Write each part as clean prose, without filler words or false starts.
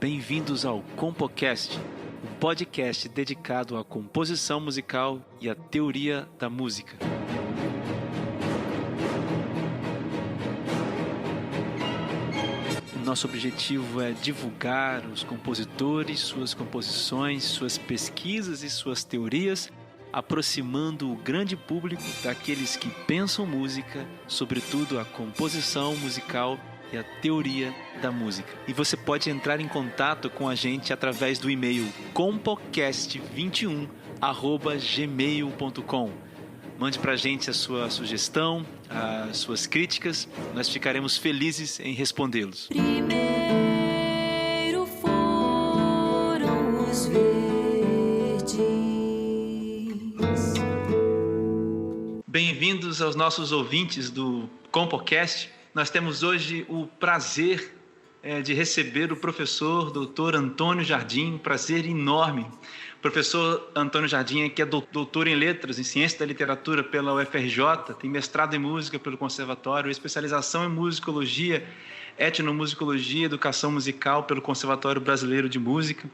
Bem-vindos ao CompoCast, um podcast dedicado à composição musical e à teoria da música. Nosso objetivo é divulgar os compositores, suas composições, suas pesquisas e suas teorias, aproximando o grande público daqueles que pensam música, sobretudo a composição musical e a teoria da música. E você pode entrar em contato com a gente através do e-mail compocast21@gmail.com. Mande pra gente a sua sugestão, as suas críticas, nós ficaremos felizes em respondê-los. Primeiro foram os verdes. Bem-vindos aos nossos ouvintes do CompoCast. Nós temos hoje o prazer de receber o professor Dr. Antônio Jardim, um prazer enorme. O professor Antônio Jardim, que é doutor em letras, em ciência da literatura pela UFRJ, tem mestrado em música pelo Conservatório, especialização em musicologia, etnomusicologia e educação musical pelo Conservatório Brasileiro de Música.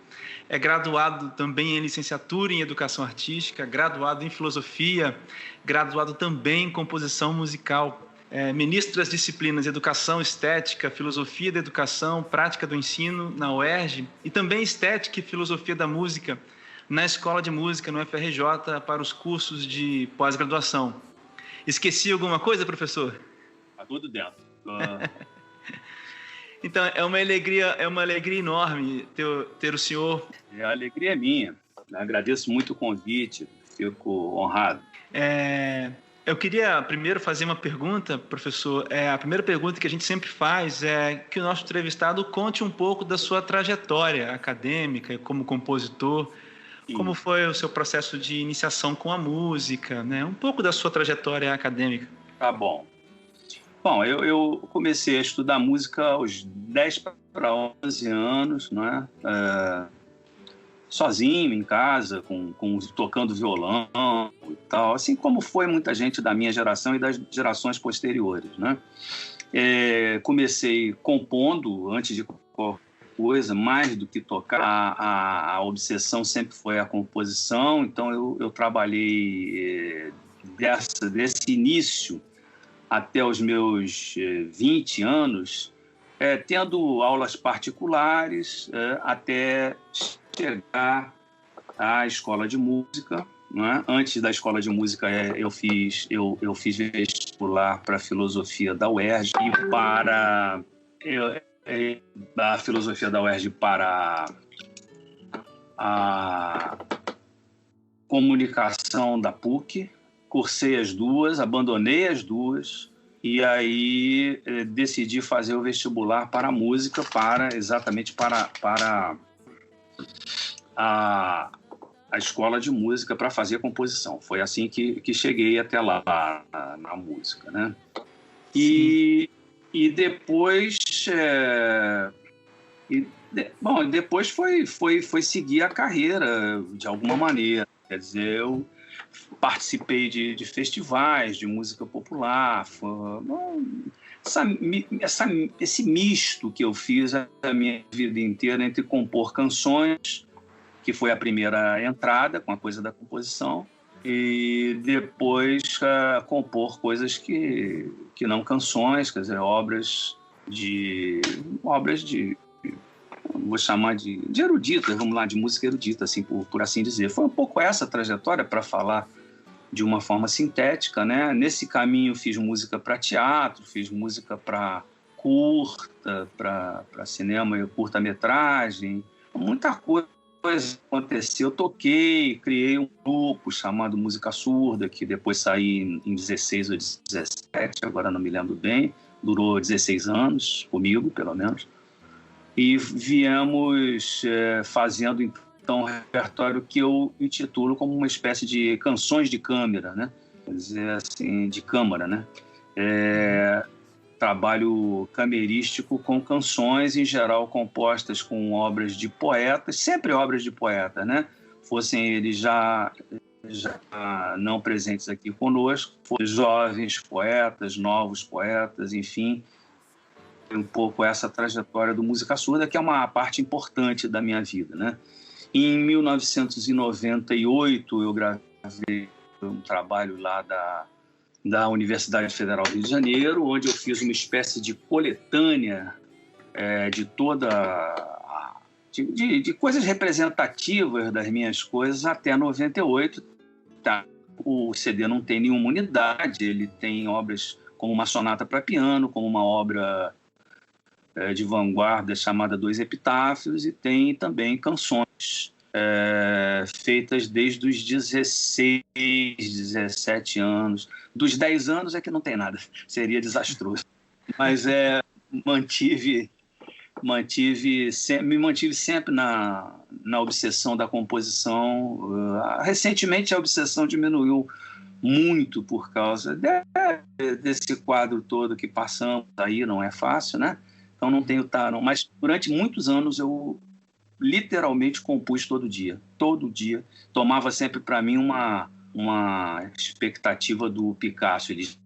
É graduado também em licenciatura em educação artística, graduado em filosofia, graduado também em composição musical. Ministro das disciplinas Educação, Estética, Filosofia da Educação, Prática do Ensino na UERJ e também Estética e Filosofia da Música na Escola de Música no UFRJ para os cursos de pós-graduação. Esqueci alguma coisa, professor? Está tudo dentro. Então, é uma alegria enorme ter o senhor. A alegria é minha. Agradeço muito o convite, fico honrado. Eu queria primeiro fazer uma pergunta, professor. A primeira pergunta que a gente sempre faz é que o nosso entrevistado conte um pouco da sua trajetória acadêmica como compositor. Sim. Como foi o seu processo de iniciação com a música, né? Um pouco da sua trajetória acadêmica. Tá bom. Bom, eu comecei a estudar música aos 10 para 11 anos, não é? Sozinho, em casa, tocando violão e tal, assim como foi muita gente da minha geração e das gerações posteriores, né? Comecei compondo antes de qualquer coisa, mais do que tocar. A obsessão sempre foi a composição, então eu trabalhei desse início até os meus 20 anos, tendo aulas particulares até chegar à escola de música, não é? Antes da escola de música eu fiz vestibular para filosofia da UERJ e da filosofia da UERJ para a comunicação da PUC. Cursei as duas, abandonei as duas e aí decidi fazer o vestibular para a música, exatamente para a escola de música para fazer composição. Foi assim que cheguei até lá na música, né? E depois depois foi seguir a carreira de alguma maneira. Quer dizer, eu participei de festivais de música popular. Esse misto que eu fiz a minha vida inteira entre compor canções, que foi a primeira entrada com a coisa da composição, e depois compor coisas que não canções, quer dizer, obras de vou chamar de eruditas, vamos lá, de música erudita, assim, por assim dizer. Foi um pouco essa trajetória, para falar de uma forma sintética, né? Nesse caminho fiz música para teatro, fiz música para curta, para cinema e curta-metragem, muita coisa aconteceu. Eu toquei, criei um grupo chamado Música Surda, que depois saí em 16 ou 17, agora não me lembro bem, durou 16 anos, comigo pelo menos, e viemos fazendo então um repertório que eu intitulo como uma espécie de canções de câmara, né? Quer dizer assim, de câmara, né? Trabalho camerístico com canções, em geral compostas com obras de poetas, sempre obras de poeta, né? Fossem eles já já não presentes aqui conosco, jovens poetas, novos poetas, enfim, um pouco essa trajetória do Música Surda, que é uma parte importante da minha vida, né? Em 1998, eu gravei um trabalho lá da Universidade Federal do Rio de Janeiro, onde eu fiz uma espécie de coletânea de de coisas representativas das minhas coisas até 98. Tá. O CD não tem nenhuma unidade, ele tem obras como uma sonata para piano, como uma obra de vanguarda chamada Dois Epitáfios, e tem também canções feitas desde os 16, 17 anos. Dos 10 anos é que não tem nada, seria desastroso. Mas me mantive sempre na obsessão da composição. Recentemente a obsessão diminuiu muito por causa desse quadro todo que passamos aí, não é fácil, né? Então não tenho tarão, mas durante muitos anos eu literalmente compus todo dia. Tomava sempre para mim uma expectativa do Picasso. Ele disse: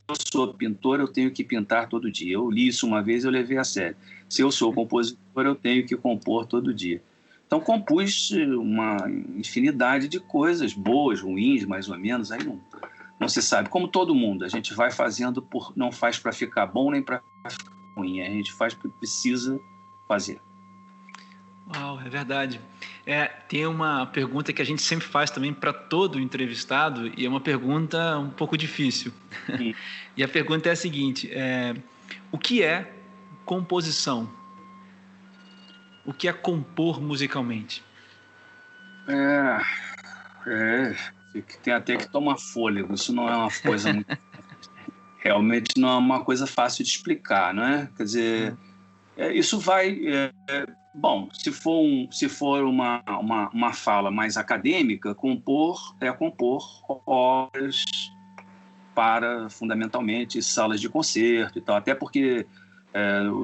eu sou pintor, eu tenho que pintar todo dia. Eu li isso uma vez, eu levei a sério. Se eu sou compositor, eu tenho que compor todo dia. Então compus uma infinidade de coisas, boas, ruins, mais ou menos, aí não se sabe. Como todo mundo, a gente vai fazendo, não faz para ficar bom nem para ficar ruim, a gente faz porque precisa fazer. Uau, é verdade. Tem uma pergunta que a gente sempre faz também para todo entrevistado, e é uma pergunta um pouco difícil. E a pergunta é a seguinte: o que é composição? O que é compor musicalmente? Tem até que tomar fôlego. Isso não é uma coisa muito... Realmente não é uma coisa fácil de explicar, não é? Quer dizer, isso vai... Bom, se for uma fala mais acadêmica, compor é compor obras para, fundamentalmente, salas de concerto e tal. Até porque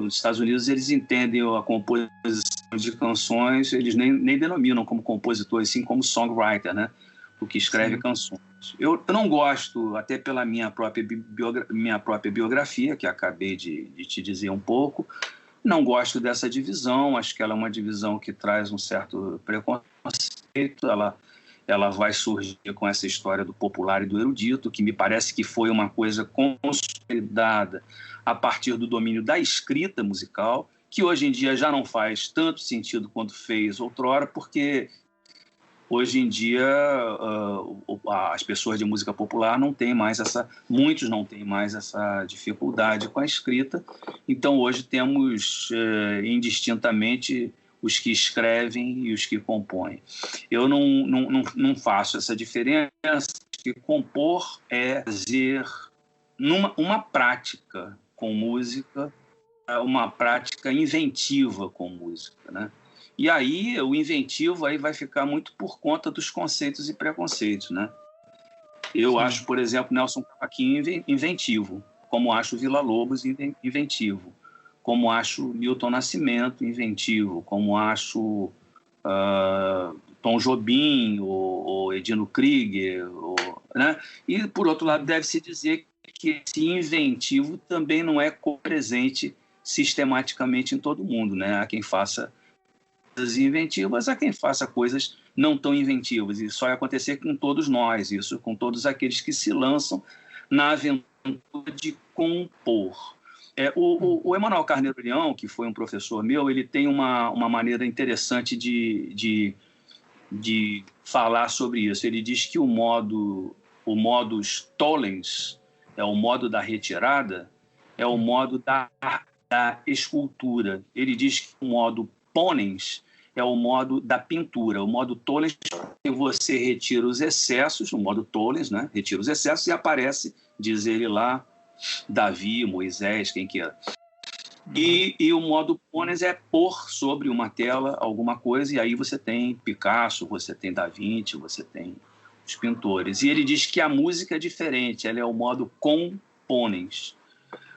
os Estados Unidos, eles entendem a composição de canções, eles nem denominam como compositor, assim como songwriter, né? O que escreve canções. Eu não gosto, até pela minha própria biografia, que acabei de te dizer um pouco, não gosto dessa divisão. Acho que ela é uma divisão que traz um certo preconceito. Ela vai surgir com essa história do popular e do erudito, que me parece que foi uma coisa consolidada a partir do domínio da escrita musical, que hoje em dia já não faz tanto sentido quanto fez outrora, porque hoje em dia as pessoas de música popular muitos não têm mais essa dificuldade com a escrita. Então hoje temos indistintamente os que escrevem e os que compõem. Eu não faço essa diferença, que compor é fazer uma prática com música, uma prática inventiva com música, né? E aí o inventivo aí vai ficar muito por conta dos conceitos e preconceitos, né? Eu acho, por exemplo, Nelson Cavaquinho inventivo, como acho Villa-Lobos inventivo, como acho Milton Nascimento inventivo, como acho Tom Jobim ou Edino Krieger, né? E, por outro lado, deve-se dizer que esse inventivo também não é presente sistematicamente em todo mundo, né? Há quem faça coisas inventivas, há quem faça coisas não tão inventivas. Isso só vai acontecer com todos nós, isso com todos aqueles que se lançam na aventura de compor. O Emanuel Carneiro Leão, que foi um professor meu, ele tem uma maneira interessante de falar sobre isso. Ele diz que o modus tollens, o modo da retirada, é o modo da escultura. Ele diz que o modo ponens é o modo da pintura. O modo tollens é você retira os excessos, o modo tollens, né? Retira os excessos e aparece, diz ele lá, Davi, Moisés, quem que é. E o modo ponens é pôr sobre uma tela alguma coisa, e aí você tem Picasso, você tem Da Vinci, você tem os pintores. E ele diz que a música é diferente, ela é o modo componens,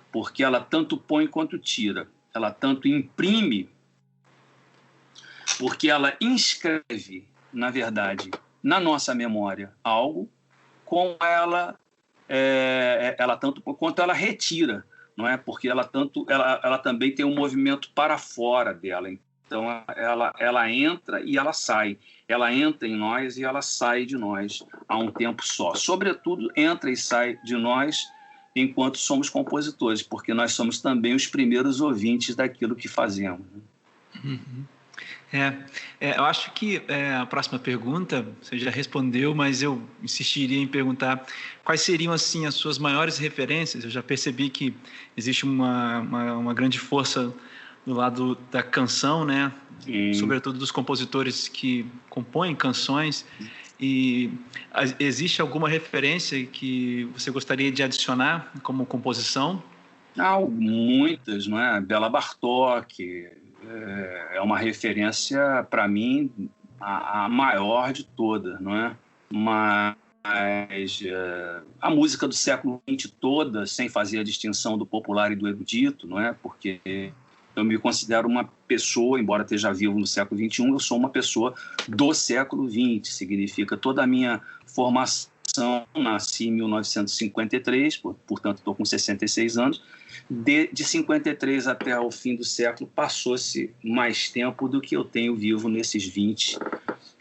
porque ela tanto põe quanto tira, ela tanto imprime, porque ela inscreve, na verdade, na nossa memória algo, como ela tanto quanto ela retira, não é? Porque ela também tem um movimento para fora dela. Então ela entra e ela sai. Ela entra em nós e ela sai de nós a um tempo só. Sobretudo, entra e sai de nós enquanto somos compositores, porque nós somos também os primeiros ouvintes daquilo que fazemos. Uhum. Eu acho que a próxima pergunta você já respondeu, mas eu insistiria em perguntar quais seriam assim as suas maiores referências. Eu já percebi que existe uma grande força do lado da canção, né? Sobretudo dos compositores que compõem canções. E existe alguma referência que você gostaria de adicionar como composição? Muitas, não é? Bela Bartók é uma referência, para mim, a maior de todas, não é? Mas a música do século XX toda, sem fazer a distinção do popular e do erudito, não é? Porque eu me considero uma pessoa, embora esteja vivo no século XXI, eu sou uma pessoa do século XX, significa toda a minha formação, nasci em 1953, portanto estou com 66 anos, de 53 até o fim do século passou-se mais tempo do que eu tenho vivo nesses 20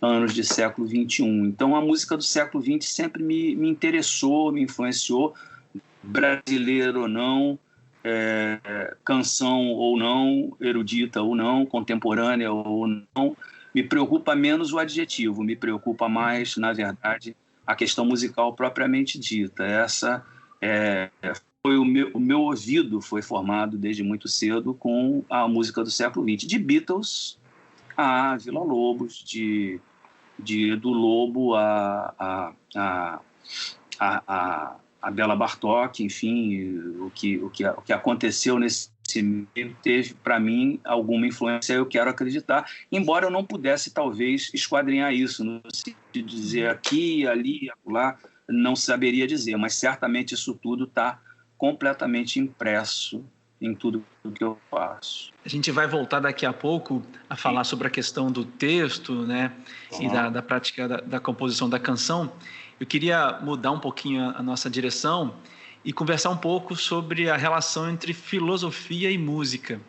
anos de século XXI. Então a música do século XX sempre me interessou, me influenciou, brasileiro ou não, canção ou não, erudita ou não, contemporânea ou não, me preocupa menos o adjetivo, me preocupa mais, na verdade, a questão musical propriamente dita. Essa foi o meu ouvido foi formado desde muito cedo com a música do século XX, de Beatles a Vila Lobos, de Edu Lobo a Bela Bartók, enfim, o que aconteceu nesse meio teve, para mim, alguma influência, eu quero acreditar, embora eu não pudesse, talvez, esquadrinhar isso, no sentido de dizer aqui, ali, acolá, não saberia dizer, mas certamente isso tudo está completamente impresso em tudo o que eu faço. A gente vai voltar daqui a pouco a falar sobre a questão do texto, né, e da prática da composição da canção. Eu queria mudar um pouquinho a nossa direção e conversar um pouco sobre a relação entre filosofia e música.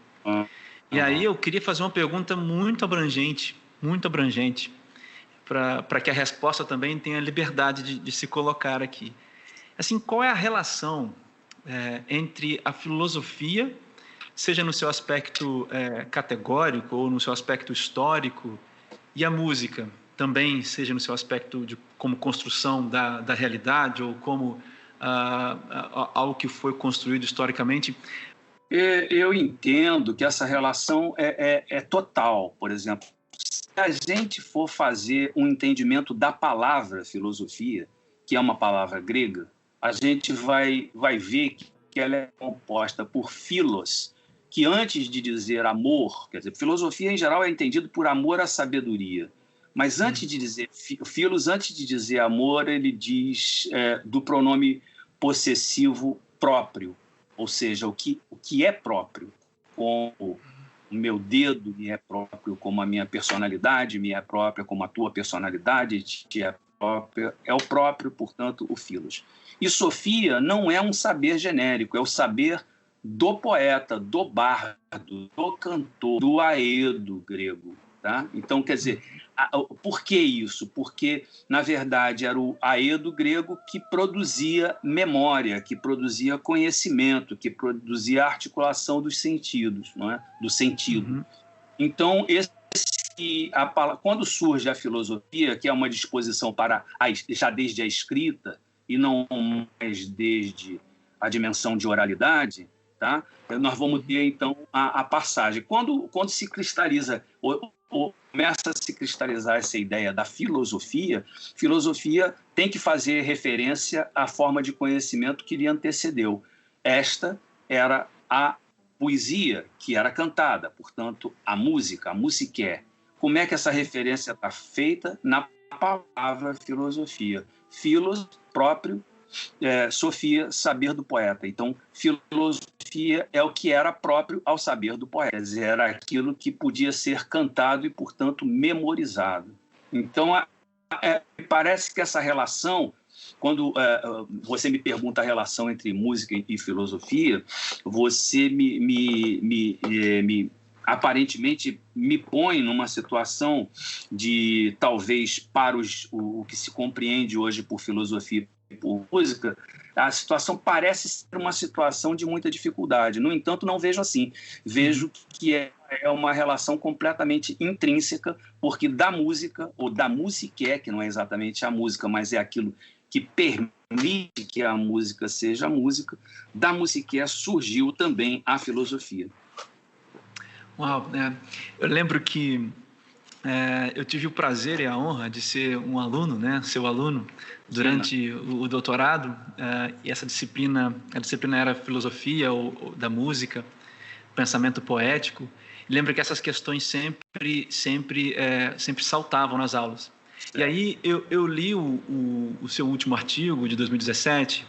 E aí eu queria fazer uma pergunta muito abrangente, para que a resposta também tenha liberdade de se colocar aqui. Assim, qual é a relação entre a filosofia, seja no seu aspecto categórico ou no seu aspecto histórico, e a música, também seja no seu aspecto como construção da realidade ou como algo que foi construído historicamente? Eu entendo que essa relação é total. Por exemplo, se a gente for fazer um entendimento da palavra filosofia, que é uma palavra grega, a gente vai ver que ela é composta por philos, que antes de dizer amor, quer dizer, filosofia em geral é entendido por amor à sabedoria, mas antes de dizer philos, antes de dizer amor, ele diz do pronome possessivo próprio, ou seja, o que é próprio, como o meu dedo me é próprio, como a minha personalidade me é própria, como a tua personalidade te é própria, é o próprio, portanto, o philos. E Sofia não é um saber genérico, é o saber do poeta, do bardo, do cantor, do aedo grego. Tá? Então, quer dizer, por que isso? Porque, na verdade, era o aedo grego que produzia memória, que produzia conhecimento, que produzia articulação dos sentidos, não é? Do sentido. Então, quando surge a filosofia, que é uma disposição para já desde a escrita, e não mais desde a dimensão de oralidade, tá? Nós vamos ter, então, a passagem. Quando se cristaliza, ou começa a se cristalizar essa ideia da filosofia tem que fazer referência à forma de conhecimento que lhe antecedeu. Esta era a poesia que era cantada, portanto, a música, a musiqué. Como é que essa referência está feita? Na palavra filosofia. Filos, próprio, Sofia, saber do poeta. Então, filosofia é o que era próprio ao saber do poeta. Quer dizer, era aquilo que podia ser cantado e, portanto, memorizado. Então, parece que essa relação, quando você me pergunta a relação entre música e filosofia, você aparentemente me põe numa situação de, talvez, para o que se compreende hoje por filosofia e por música, a situação parece ser uma situação de muita dificuldade. No entanto, não vejo assim. Vejo que é uma relação completamente intrínseca, porque da música, ou da musique, que não é exatamente a música, mas é aquilo que permite que a música seja música, da musique surgiu também a filosofia. Uau, eu lembro que eu tive o prazer e a honra de ser um aluno, né, seu aluno, durante o doutorado, e essa disciplina, a disciplina era filosofia ou da música, pensamento poético. Lembro que essas questões sempre saltavam nas aulas. E aí eu li o seu último artigo de 2017,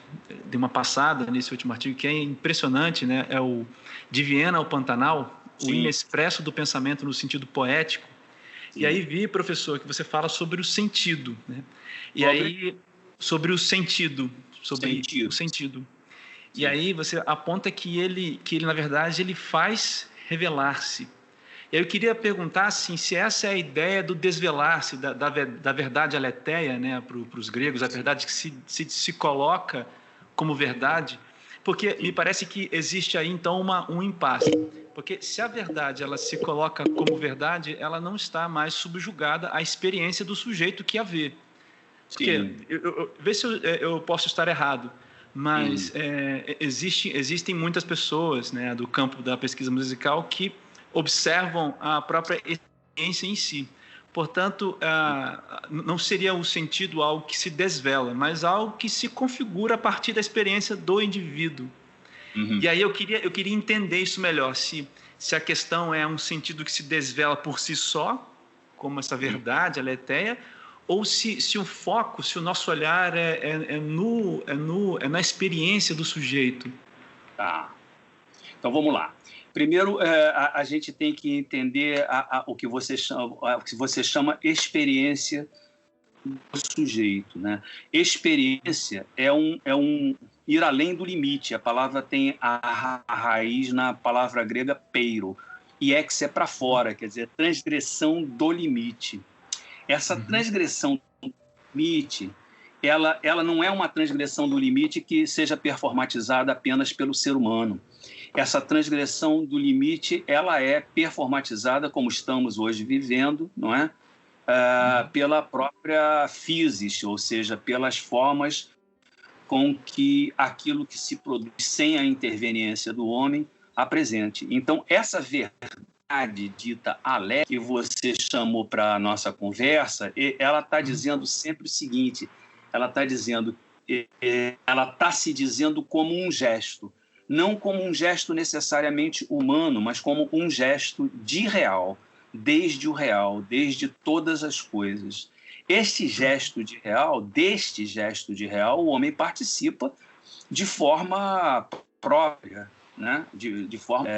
dei uma passada nesse último artigo, que é impressionante, né? É o De Viena ao Pantanal, o inexpresso do pensamento no sentido poético. Sim. E aí vi, professor, que você fala sobre o sentido, né? E aí sobre o sentido, o sentido. E aí você aponta que ele na verdade ele faz revelar-se. E aí eu queria perguntar assim, se essa é a ideia do desvelar-se da verdade aletheia, né, para os gregos, a verdade que se coloca como verdade, porque me parece que existe aí então um impasse. Porque se a verdade ela se coloca como verdade, ela não está mais subjugada à experiência do sujeito que a vê. Porque, vê se eu posso estar errado, mas existem muitas pessoas, né, do campo da pesquisa musical que observam a própria experiência em si. Portanto, não seria o sentido algo que se desvela, mas algo que se configura a partir da experiência do indivíduo. E aí eu queria entender isso melhor, se a questão é um sentido que se desvela por si só, como essa verdade aletheia, ou se o foco, se o nosso olhar é na experiência do sujeito. Tá. Então vamos lá. Primeiro, a gente tem que entender o que você chama experiência do sujeito, né? Experiência é um ir além do limite. A palavra tem a raiz na palavra grega peiro, e ex é para fora, quer dizer, transgressão do limite. Essa transgressão do limite, ela não é uma transgressão do limite que seja performatizada apenas pelo ser humano. Essa transgressão do limite, ela é performatizada, como estamos hoje vivendo, não é? Pela própria physis, ou seja, pelas formas com que aquilo que se produz sem a interveniência do homem apresente. Então, essa verdade dita alé, que você chamou para a nossa conversa, ela está dizendo sempre o seguinte, ela está se dizendo como um gesto, não como um gesto necessariamente humano, mas como um gesto de real, desde todas as coisas. Deste gesto de real, o homem participa de forma própria, né? de forma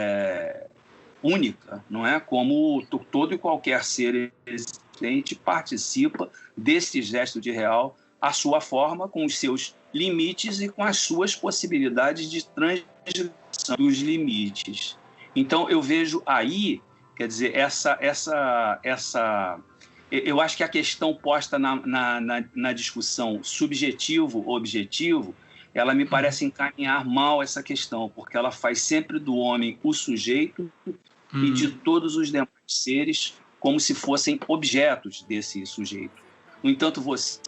única, não é? Como todo e qualquer ser existente participa desse gesto de real à sua forma, com os seus limites e com as suas possibilidades de transgressão dos limites. Então, eu vejo aí, quer dizer, eu acho que a questão posta na discussão subjetivo-objetivo, ela me parece encaminhar mal essa questão, porque ela faz sempre do homem o sujeito e de todos os demais seres como se fossem objetos desse sujeito. No entanto, você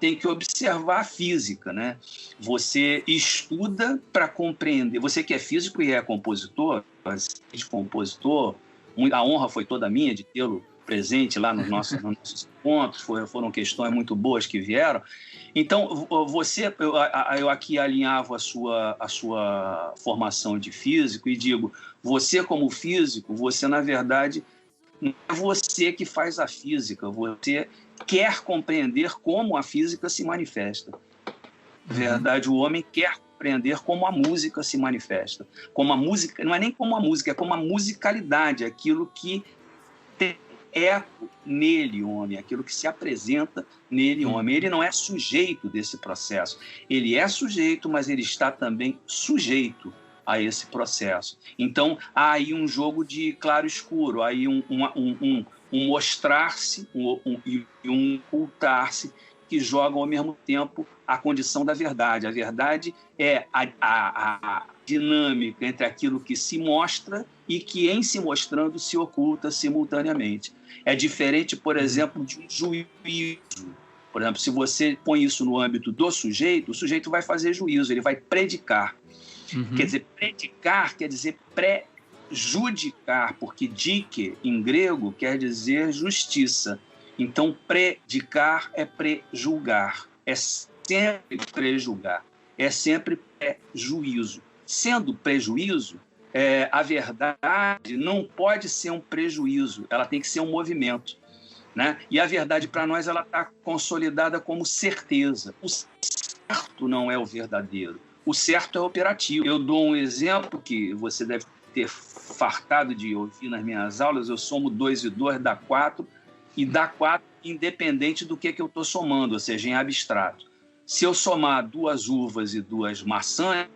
tem que observar a física, né? Você estuda para compreender. Você que é físico e é compositor, a honra foi toda minha de tê-lo presente lá nos nossos encontros, foram questões muito boas que vieram. Então, eu aqui alinhavo a sua formação de físico e digo, você como físico, você na verdade não é você que faz a física, você quer compreender como a física se manifesta. Na verdade, o homem quer compreender como a música se manifesta. Como a música, não é nem como a música, é como a musicalidade, aquilo que tem eco nele, homem, aquilo que se apresenta nele, homem. Ele não é sujeito desse processo. Ele é sujeito, mas ele está também sujeito a esse processo. Então, há aí um jogo de claro-escuro, aí um mostrar-se e um ocultar-se, que jogam ao mesmo tempo a condição da verdade. A verdade é a dinâmica entre aquilo que se mostra e que, em se mostrando, se oculta simultaneamente. É diferente, por exemplo, de um juízo. Por exemplo, se você põe isso no âmbito do sujeito, o sujeito vai fazer juízo, ele vai predicar. Quer dizer, predicar quer dizer prejudicar, porque dike, em grego, quer dizer justiça. Então, predicar é prejulgar, é sempre prejulgar, é sempre prejuízo. Sendo prejuízo, a verdade não pode ser um prejuízo, ela tem que ser um movimento, né? E a verdade, para nós, ela está consolidada como certeza. O certo não é o verdadeiro, o certo é operativo. Eu dou um exemplo que você deve ter fartado de ouvir nas minhas aulas: eu somo 2 e 2, dá 4, e dá 4 independente do que eu estou somando, ou seja, em abstrato. Se eu somar 2 uvas e 2 maçãs,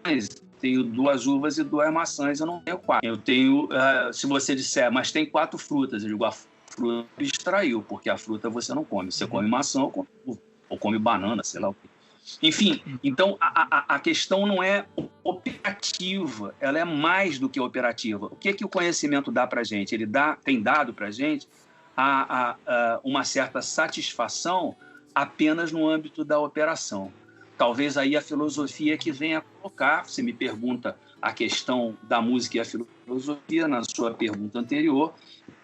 tenho 2 uvas e 2 maçãs, eu não tenho 4. Eu tenho, se você disser, mas tem 4 frutas, eu digo, a fruta abstraiu, porque a fruta você não come. Você come maçã ou come banana, sei lá o quê. Enfim, então a questão não é operativa, ela é mais do que operativa. O que o conhecimento dá para a gente? Ele tem dado para a gente uma certa satisfação apenas no âmbito da operação. Talvez aí a filosofia que venha colocar, você me pergunta a questão da música e a filosofia na sua pergunta anterior,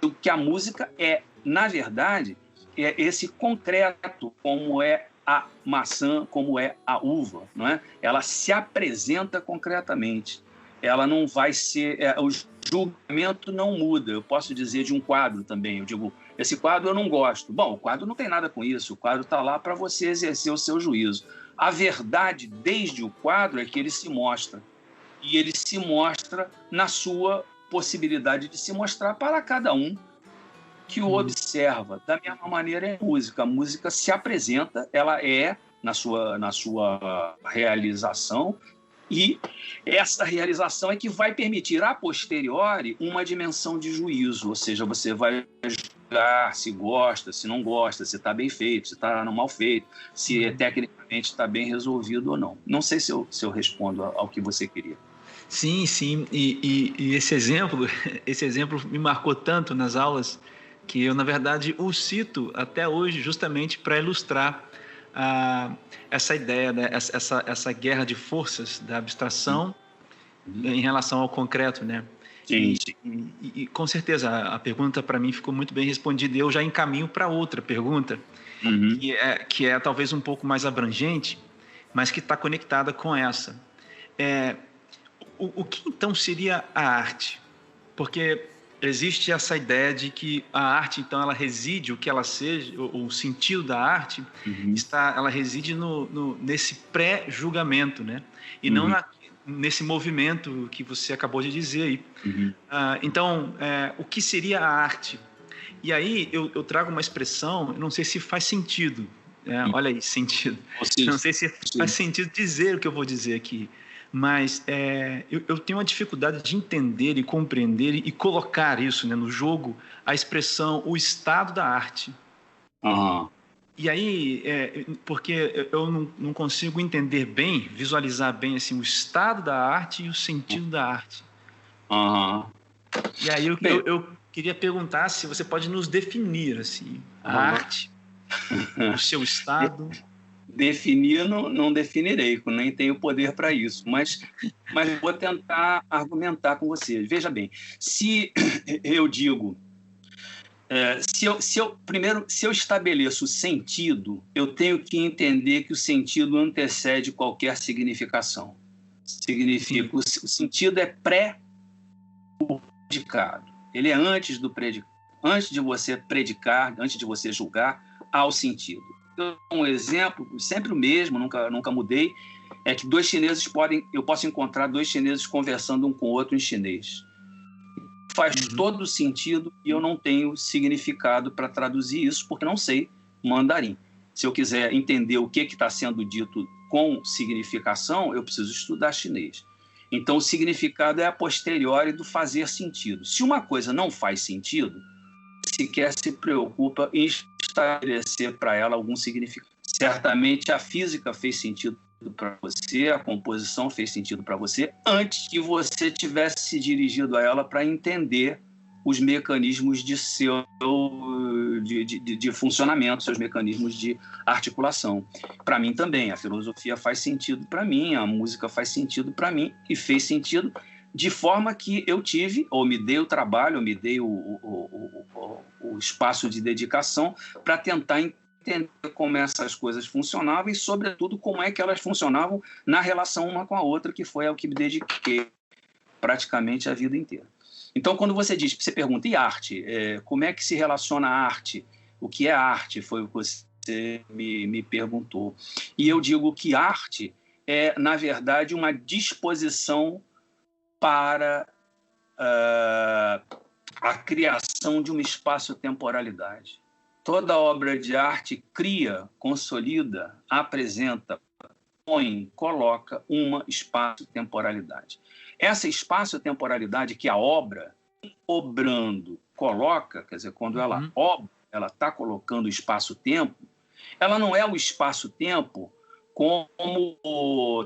o que a música é, na verdade, é esse concreto, como é a maçã, como é a uva, não é? Ela se apresenta concretamente. Ela não vai ser... o julgamento não muda. Eu posso dizer de um quadro também. Eu digo, esse quadro eu não gosto. Bom, o quadro não tem nada com isso. O quadro está lá para você exercer o seu juízo. A verdade, desde o quadro, é que ele se mostra. E ele se mostra na sua possibilidade de se mostrar para cada um que o observa. Da mesma maneira é a música. A música se apresenta, ela é na sua realização, e essa realização é que vai permitir, a posteriori, uma dimensão de juízo, ou seja, você vai julgar se gosta, se não gosta, se está bem feito, se está mal feito, se tecnicamente está bem resolvido ou não. Não sei se eu respondo ao que você queria. Sim, sim. E esse exemplo me marcou tanto nas aulas que eu, na verdade, o cito até hoje justamente para ilustrar essa ideia, né? essa guerra de forças da abstração em relação ao concreto, né? Sim. E com certeza a pergunta para mim ficou muito bem respondida, e eu já encaminho para outra pergunta, que é talvez um pouco mais abrangente, mas que está conectada com essa. O que então seria a arte? Porque existe essa ideia de que a arte, então, ela reside, o que ela seja, o sentido da arte, ela reside nesse pré-julgamento, né? E não nesse movimento que você acabou de dizer aí. Então, o que seria a arte? E aí eu trago uma expressão, eu não sei se faz sentido, olha aí, sentido. Não sei se faz sentido dizer o que eu vou dizer aqui, mas eu tenho uma dificuldade de entender e compreender e colocar isso, né, no jogo, a expressão, o estado da arte. E aí, porque eu não consigo entender bem, visualizar bem assim, o estado da arte e o sentido da arte. E aí eu queria perguntar se você pode nos definir assim, a arte, o seu estado. Definir, não definirei, nem tenho poder para isso, mas vou tentar argumentar com você. Veja bem, se eu digo, se eu estabeleço o sentido, eu tenho que entender que o sentido antecede qualquer significação. Significa, o sentido é pré-predicado, ele é antes do predicado. Antes de você predicar, antes de você julgar, há o sentido. Um exemplo, sempre o mesmo, nunca mudei, é que eu posso encontrar 2 chineses conversando um com o outro em chinês. faz todo sentido e eu não tenho significado para traduzir isso, porque não sei mandarim. Se eu quiser entender o que está sendo dito com significação, eu preciso estudar chinês. Então, o significado é a posteriori do fazer sentido. Se uma coisa não faz sentido, sequer se preocupa em estabelecer para ela algum significado. Certamente a física fez sentido para você, a composição fez sentido para você, antes que você tivesse se dirigido a ela para entender os mecanismos de funcionamento, seus mecanismos de articulação. Para mim também, a filosofia faz sentido para mim, a música faz sentido para mim, e fez sentido de forma que eu tive, ou me dei o trabalho, ou me dei o espaço de dedicação para tentar entender como essas coisas funcionavam e, sobretudo, como é que elas funcionavam na relação uma com a outra, que foi ao que me dediquei praticamente a vida inteira. Então, quando você pergunta, e arte? Como é que se relaciona a arte? O que é arte? Foi o que você me perguntou. E eu digo que arte é, na verdade, uma disposição para a criação de uma espaço-temporalidade. Toda obra de arte cria, consolida, apresenta, põe, coloca uma espaço-temporalidade. Essa espaço-temporalidade que a obra, obrando, coloca, quer dizer, quando ela obra, ela está colocando o espaço-tempo, ela não é o espaço-tempo como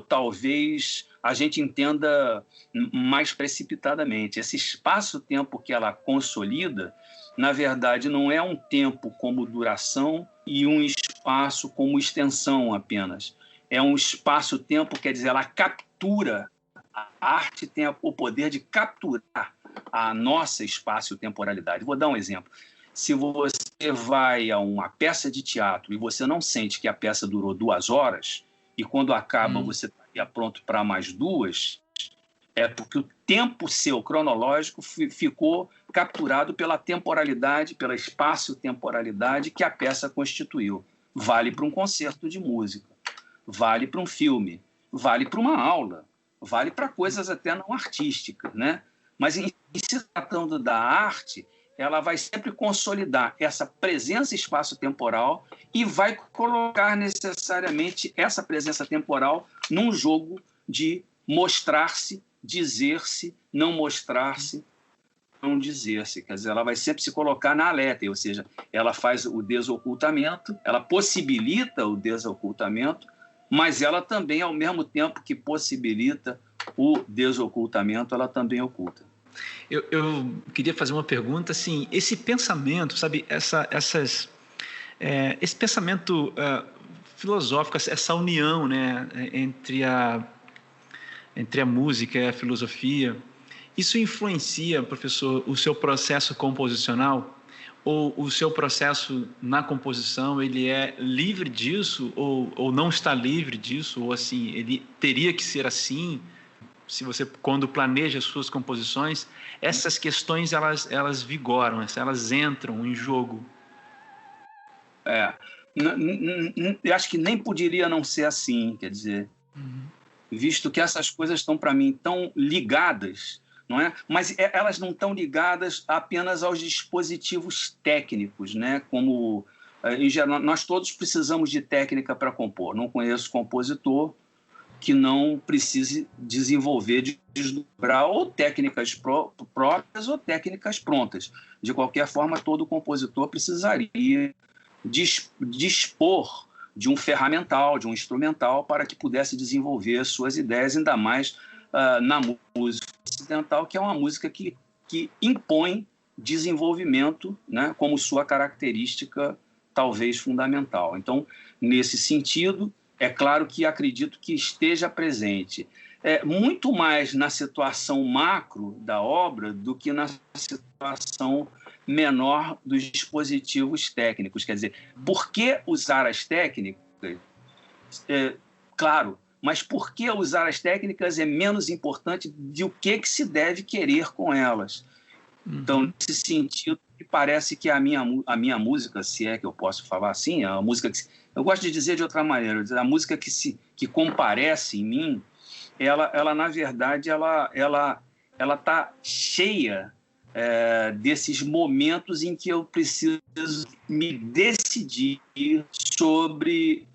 talvez a gente entenda mais precipitadamente. Esse espaço-tempo que ela consolida, na verdade, não é um tempo como duração e um espaço como extensão apenas. É um espaço-tempo, quer dizer, ela captura. A arte tem o poder de capturar a nossa espaço-temporalidade. Vou dar um exemplo. Se você vai a uma peça de teatro e você não sente que a peça durou 2 horas, e quando acaba você estaria pronto para mais 2, é porque o tempo seu cronológico ficou capturado pela temporalidade, pela espaço-temporalidade que a peça constituiu. Vale para um concerto de música, vale para um filme, vale para uma aula, vale para coisas até não artísticas, né? Mas em se tratando da arte, ela vai sempre consolidar essa presença espaço-temporal e vai colocar necessariamente essa presença temporal num jogo de mostrar-se, dizer-se, não mostrar-se, não dizer-se. Quer dizer, ela vai sempre se colocar na alétea, ou seja, ela faz o desocultamento, ela possibilita o desocultamento, mas ela também, ao mesmo tempo que possibilita o desocultamento, ela também oculta. Eu queria fazer uma pergunta, assim, esse pensamento, sabe, esse pensamento filosófico, essa união, né, entre a música e a filosofia, isso influencia, professor, o seu processo composicional? Ou o seu processo na composição, ele é livre disso ou não está livre disso? Ou assim, ele teria que ser assim? Se você, quando planeja as suas composições, essas questões elas vigoram, elas entram em jogo. Eu acho que nem poderia não ser assim, quer dizer, visto que essas coisas estão, para mim, tão ligadas, não é? Mas elas não estão ligadas apenas aos dispositivos técnicos, né? Como, em geral, nós todos precisamos de técnica para compor. Não conheço compositor que não precise desenvolver, desdobrar ou técnicas próprias ou técnicas prontas. De qualquer forma, todo compositor precisaria dispor de um ferramental, de um instrumental, para que pudesse desenvolver suas ideias, ainda mais na música ocidental, que é uma música que impõe desenvolvimento, né, como sua característica talvez fundamental. Então, nesse sentido, é claro que acredito que esteja presente muito mais na situação macro da obra do que na situação menor dos dispositivos técnicos. Quer dizer, por que usar as técnicas? Claro, mas por que usar as técnicas é menos importante do que se deve querer com elas. Então, nesse sentido, parece que a minha música, se é que eu posso falar assim, a música que... Eu gosto de dizer de outra maneira, a música que comparece em mim, ela na verdade, ela está cheia desses momentos em que eu preciso me decidir sobre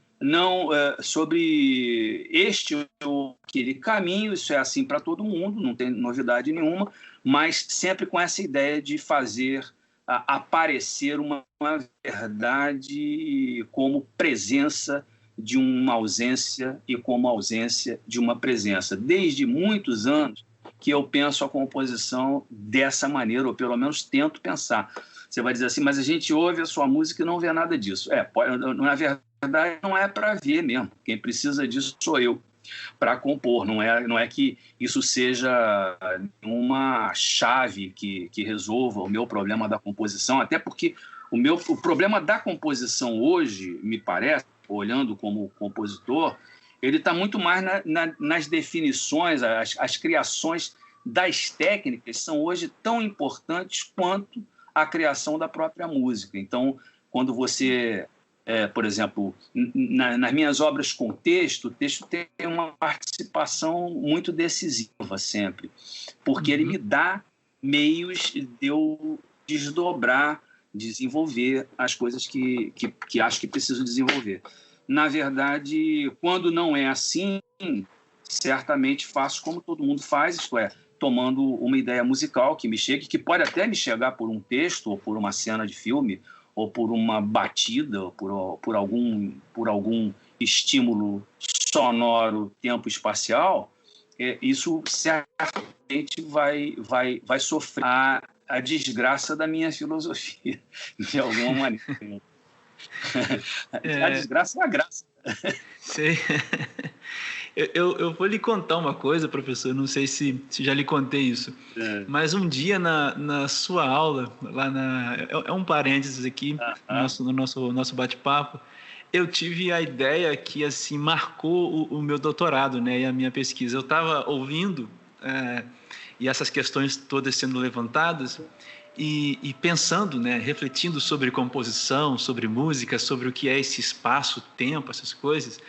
este ou aquele caminho. Isso é assim para todo mundo, não tem novidade nenhuma, mas sempre com essa ideia de fazer aparecer uma verdade como presença de uma ausência e como ausência de uma presença. Desde muitos anos que eu penso a composição dessa maneira, ou pelo menos tento pensar. Você vai dizer assim, mas a gente ouve a sua música e não vê nada disso. Na verdade, não é para ver mesmo. Quem precisa disso sou eu, para compor. Não é que isso seja uma chave que resolva o meu problema da composição, até porque o problema da composição hoje, me parece, olhando como compositor, ele está muito mais nas definições, as criações das técnicas são hoje tão importantes quanto a criação da própria música. Então, quando você, por exemplo, nas minhas obras com texto, o texto tem uma participação muito decisiva sempre, porque ele me dá meios de eu desdobrar, desenvolver as coisas que acho que preciso desenvolver. Na verdade, quando não é assim, certamente faço como todo mundo faz, isto é, tomando uma ideia musical que me chegue, que pode até me chegar por um texto, ou por uma cena de filme, ou por uma batida, ou por algum estímulo sonoro tempo-espacial. Isso certamente vai sofrer a desgraça da minha filosofia, de alguma maneira. A desgraça é a graça. Sei. Eu vou lhe contar uma coisa, professor, não sei se já lhe contei isso, mas um dia na sua aula, é um parênteses aqui, no nosso bate-papo, eu tive a ideia que assim, marcou o meu doutorado, né, e a minha pesquisa. Eu estava ouvindo e essas questões todas sendo levantadas, e pensando, né, refletindo sobre composição, sobre música, sobre o que é esse espaço, tempo, essas coisas.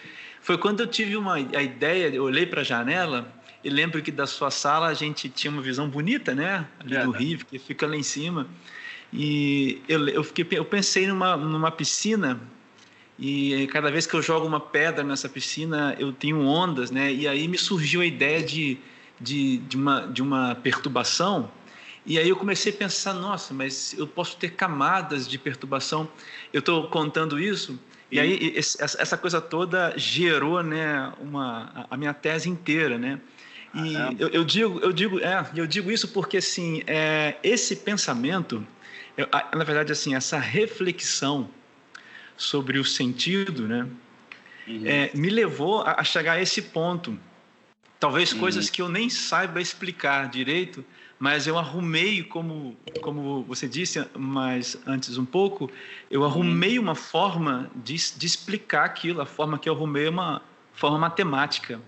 Foi quando eu tive a ideia, eu olhei para a janela e lembro que da sua sala a gente tinha uma visão bonita, né, ali do rio, que fica lá em cima. E eu pensei numa piscina, e cada vez que eu jogo uma pedra nessa piscina eu tenho ondas, né, e aí me surgiu a ideia de uma perturbação. E aí eu comecei a pensar, nossa, mas eu posso ter camadas de perturbação. Eu estou contando isso, e aí essa coisa toda gerou, né, a minha tese inteira, né? E eu digo isso porque, assim, esse pensamento, na verdade, assim, essa reflexão sobre o sentido, né, me levou a chegar a esse ponto. Talvez coisas que eu nem saiba explicar direito, mas eu arrumei, como você disse mais antes um pouco, eu arrumei uma forma de explicar aquilo. A forma que eu arrumei é uma forma matemática,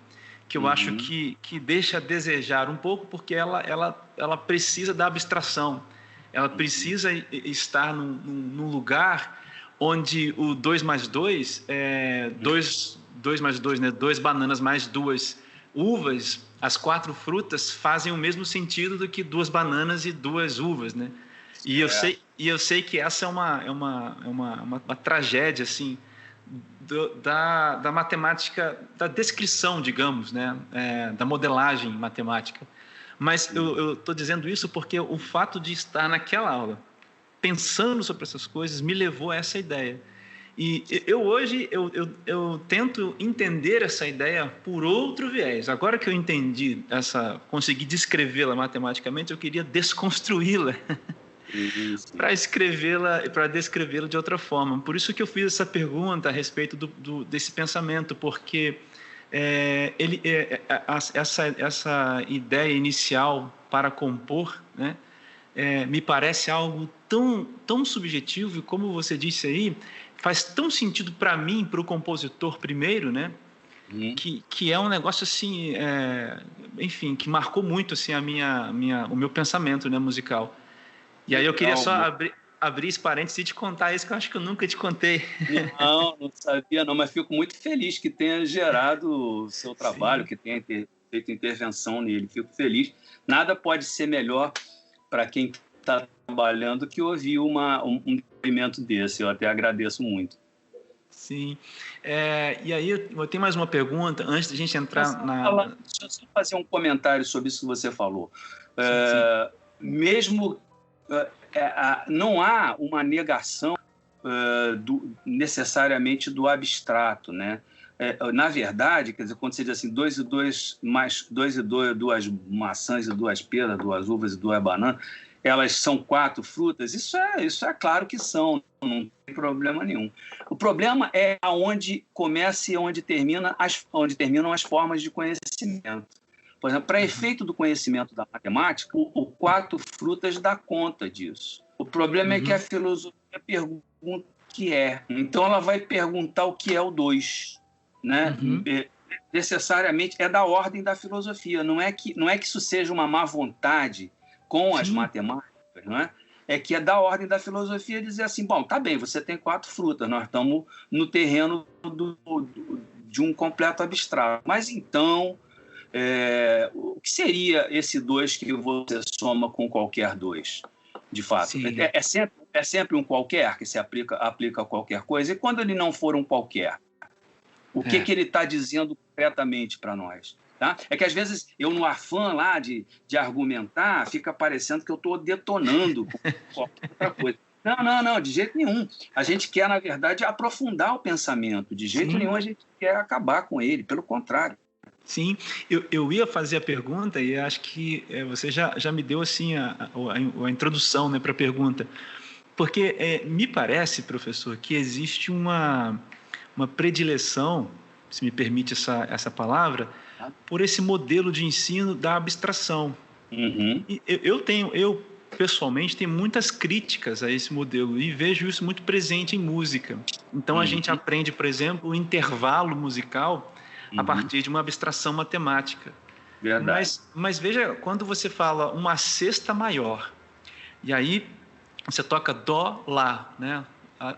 que eu acho que deixa a desejar um pouco, porque ela precisa da abstração, ela precisa estar num lugar onde o 2 mais 2 é 2 mais 2, né? 2 bananas mais 2 uvas, as 4 frutas fazem o mesmo sentido do que 2 bananas e 2 uvas, né? E eu sei que essa é uma tragédia, assim, da matemática, da descrição, digamos, né? Da modelagem matemática. Mas eu estou dizendo isso porque o fato de estar naquela aula, pensando sobre essas coisas, me levou a essa ideia. E hoje eu tento entender essa ideia por outro viés. Agora que eu entendi consegui descrevê-la matematicamente, eu queria desconstruí-la para descrevê-la de outra forma. Por isso que eu fiz essa pergunta a respeito desse pensamento, porque essa ideia inicial para compor, né, me parece algo tão subjetivo, e como você disse aí, faz tão sentido para mim, para o compositor primeiro, né? Que é um negócio assim, enfim, que marcou muito assim o meu pensamento, né, musical. E aí eu queria só abrir esse parênteses e te contar isso, que eu acho que eu nunca te contei. Não sabia não, mas fico muito feliz que tenha gerado o seu trabalho, que tenha feito intervenção nele. Fico feliz. Nada pode ser melhor para quem está trabalhando que ouvir um depoimento desse. Eu até agradeço muito. Sim. E aí eu tenho mais uma pergunta, antes de a gente entrar Deixa eu só fazer um comentário sobre isso que você falou. Sim. Mesmo... não há uma negação necessariamente do abstrato, né? Na verdade, quer dizer, quando você diz assim, 2 e 2 mais 2 e 2, 2 maçãs e 2 peras, 2 uvas e 2 bananas, elas são 4 frutas, isso é claro que são, não tem problema nenhum. O problema é onde começa e onde terminam as formas de conhecimento. Por exemplo, para efeito do conhecimento da matemática, o 4 frutas dá conta disso. O problema é que a filosofia pergunta o que é. Então, ela vai perguntar o que é o 2. Né? Necessariamente é da ordem da filosofia. Não é que isso seja uma má vontade com as matemáticas, não é? É que é da ordem da filosofia dizer assim, bom, tá bem, você tem 4 frutas, nós estamos no terreno de um completo abstrato. Mas então, o que seria esse 2 que você soma com qualquer 2, de fato? É sempre um qualquer que se aplica a qualquer coisa? E quando ele não for um qualquer? O que ele está dizendo concretamente para nós? Tá? É que, às vezes, eu, no afã lá de argumentar, fica parecendo que eu estou detonando com qualquer outra coisa. Não, de jeito nenhum. A gente quer, na verdade, aprofundar o pensamento. De jeito nenhum a gente quer acabar com ele, pelo contrário. Sim, eu ia fazer a pergunta e acho que você já me deu assim, a introdução, né, para a pergunta. Porque me parece, professor, que existe uma predileção, se me permite essa palavra, por esse modelo de ensino da abstração. E eu pessoalmente tenho muitas críticas a esse modelo e vejo isso muito presente em música. Então a gente aprende, por exemplo, o intervalo musical a partir de uma abstração matemática. Verdade. Mas veja, quando você fala uma sexta maior, e aí você toca dó, lá, né,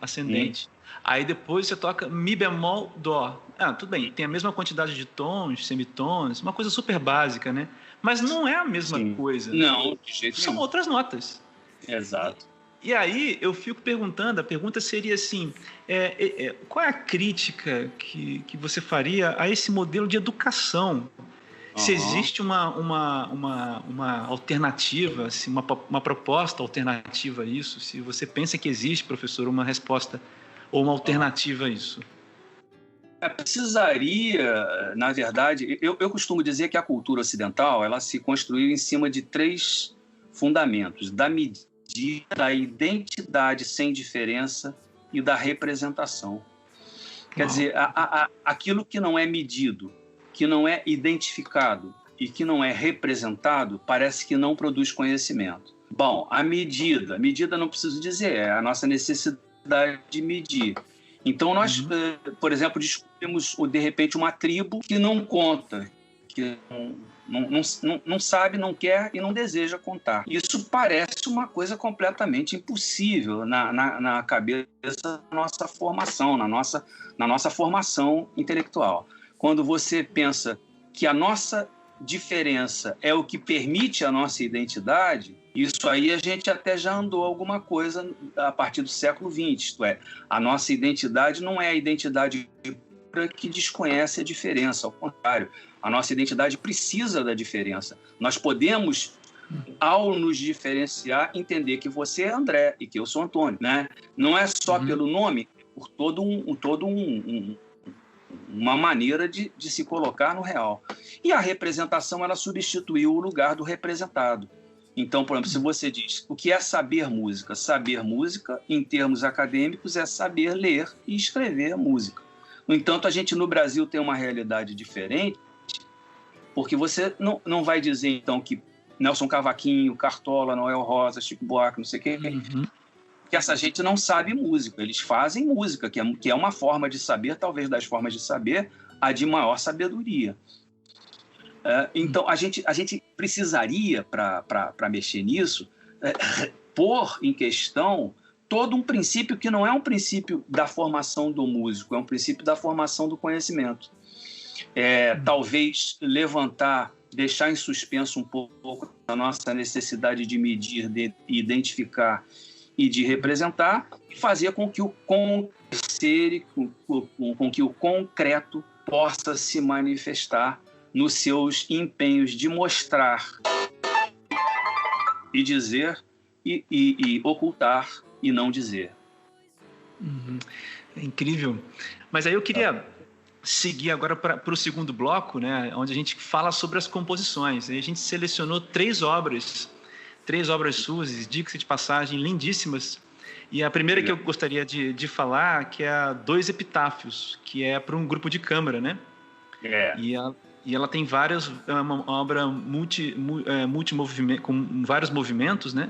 ascendente. Aí depois você toca mi bemol, dó. Tudo bem, tem a mesma quantidade de tons, semitons, uma coisa super básica, né? Mas não é a mesma coisa. Não, de jeito nenhum. São outras notas. Exato. E aí eu fico perguntando, a pergunta seria assim, qual é a crítica que você faria a esse modelo de educação? Se existe uma alternativa, assim, uma proposta alternativa a isso, se você pensa que existe, professor, uma resposta ou uma alternativa a isso? Precisaria, na verdade, eu costumo dizer que a cultura ocidental ela se construiu em cima de 3 fundamentos: da medida, da identidade sem diferença e da representação. Quer dizer, aquilo que não é medido, que não é identificado e que não é representado, parece que não produz conhecimento. Bom, a medida não preciso dizer, é a nossa necessidade de medir. Então, nós, por exemplo, descobrimos, de repente, uma tribo que não conta, que não sabe, não quer e não deseja contar. Isso parece uma coisa completamente impossível na cabeça da nossa formação, na nossa formação intelectual. Quando você pensa que a nossa diferença é o que permite a nossa identidade, isso aí a gente até já andou alguma coisa a partir do século XX. Isto é, a nossa identidade não é a identidade que desconhece a diferença, ao contrário, a nossa identidade precisa da diferença. Nós podemos, ao nos diferenciar, entender que você é André e que eu sou Antônio, né? Não é só pelo nome, por uma maneira de se colocar no real. E a representação, ela substituiu o lugar do representado. Então, por exemplo, se você diz o que é saber música? Saber música, em termos acadêmicos, é saber ler e escrever música. No entanto, a gente no Brasil tem uma realidade diferente, porque você não vai dizer, então, que Nelson Cavaquinho, Cartola, Noel Rosa, Chico Buarque, não sei o quê, que essa gente não sabe música. Eles fazem música, que é uma forma de saber, talvez das formas de saber, a de maior sabedoria. Então, a gente precisaria, para mexer nisso, pôr em questão todo um princípio que não é um princípio da formação do músico, é um princípio da formação do conhecimento. Talvez levantar deixar em suspenso um pouco a nossa necessidade de medir, de identificar e de representar, e fazer com que o com que o concreto possa se manifestar nos seus empenhos de mostrar e dizer e ocultar e não dizer. Uhum. É incrível. Mas aí eu queria seguir agora para o segundo bloco, né, onde a gente fala sobre as composições. E a gente selecionou três obras suas, diga-se de passagem, lindíssimas. E a primeira que eu gostaria de falar, que é a Dois Epitáfios, que é para um grupo de câmara, né? E ela tem várias, é uma obra multimovimento, com vários movimentos, né?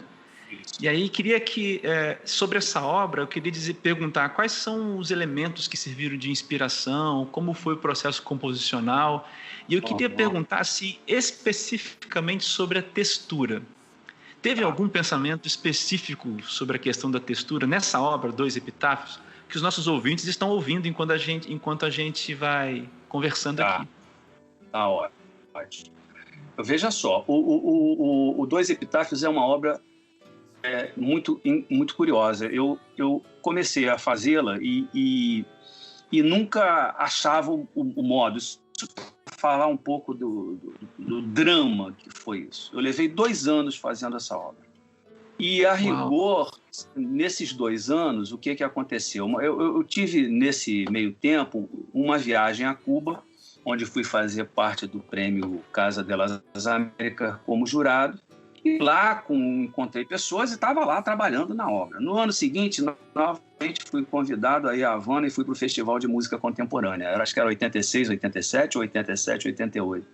E aí queria que, sobre essa obra, eu queria perguntar quais são os elementos que serviram de inspiração, como foi o processo composicional, e eu queria perguntar se especificamente sobre a textura. Teve algum pensamento específico sobre a questão da textura nessa obra, Dois Epitáfios, que os nossos ouvintes estão ouvindo enquanto a gente vai conversando aqui? Tá ótimo. Veja só, o Dois Epitáfios é uma obra muito curiosa. Eu comecei a fazê-la e nunca achava o modo. Isso falar um pouco do drama que foi isso. Eu levei 2 anos fazendo essa obra. E, a rigor, nesses 2 anos, o que aconteceu? Eu tive, nesse meio tempo, uma viagem a Cuba, onde fui fazer parte do prêmio Casa de las Américas como jurado. E lá encontrei pessoas e estava lá trabalhando na obra. No ano seguinte, novamente fui convidado a ir a Havana e fui para o Festival de Música Contemporânea. Acho que era 86, 87, ou 87, 88.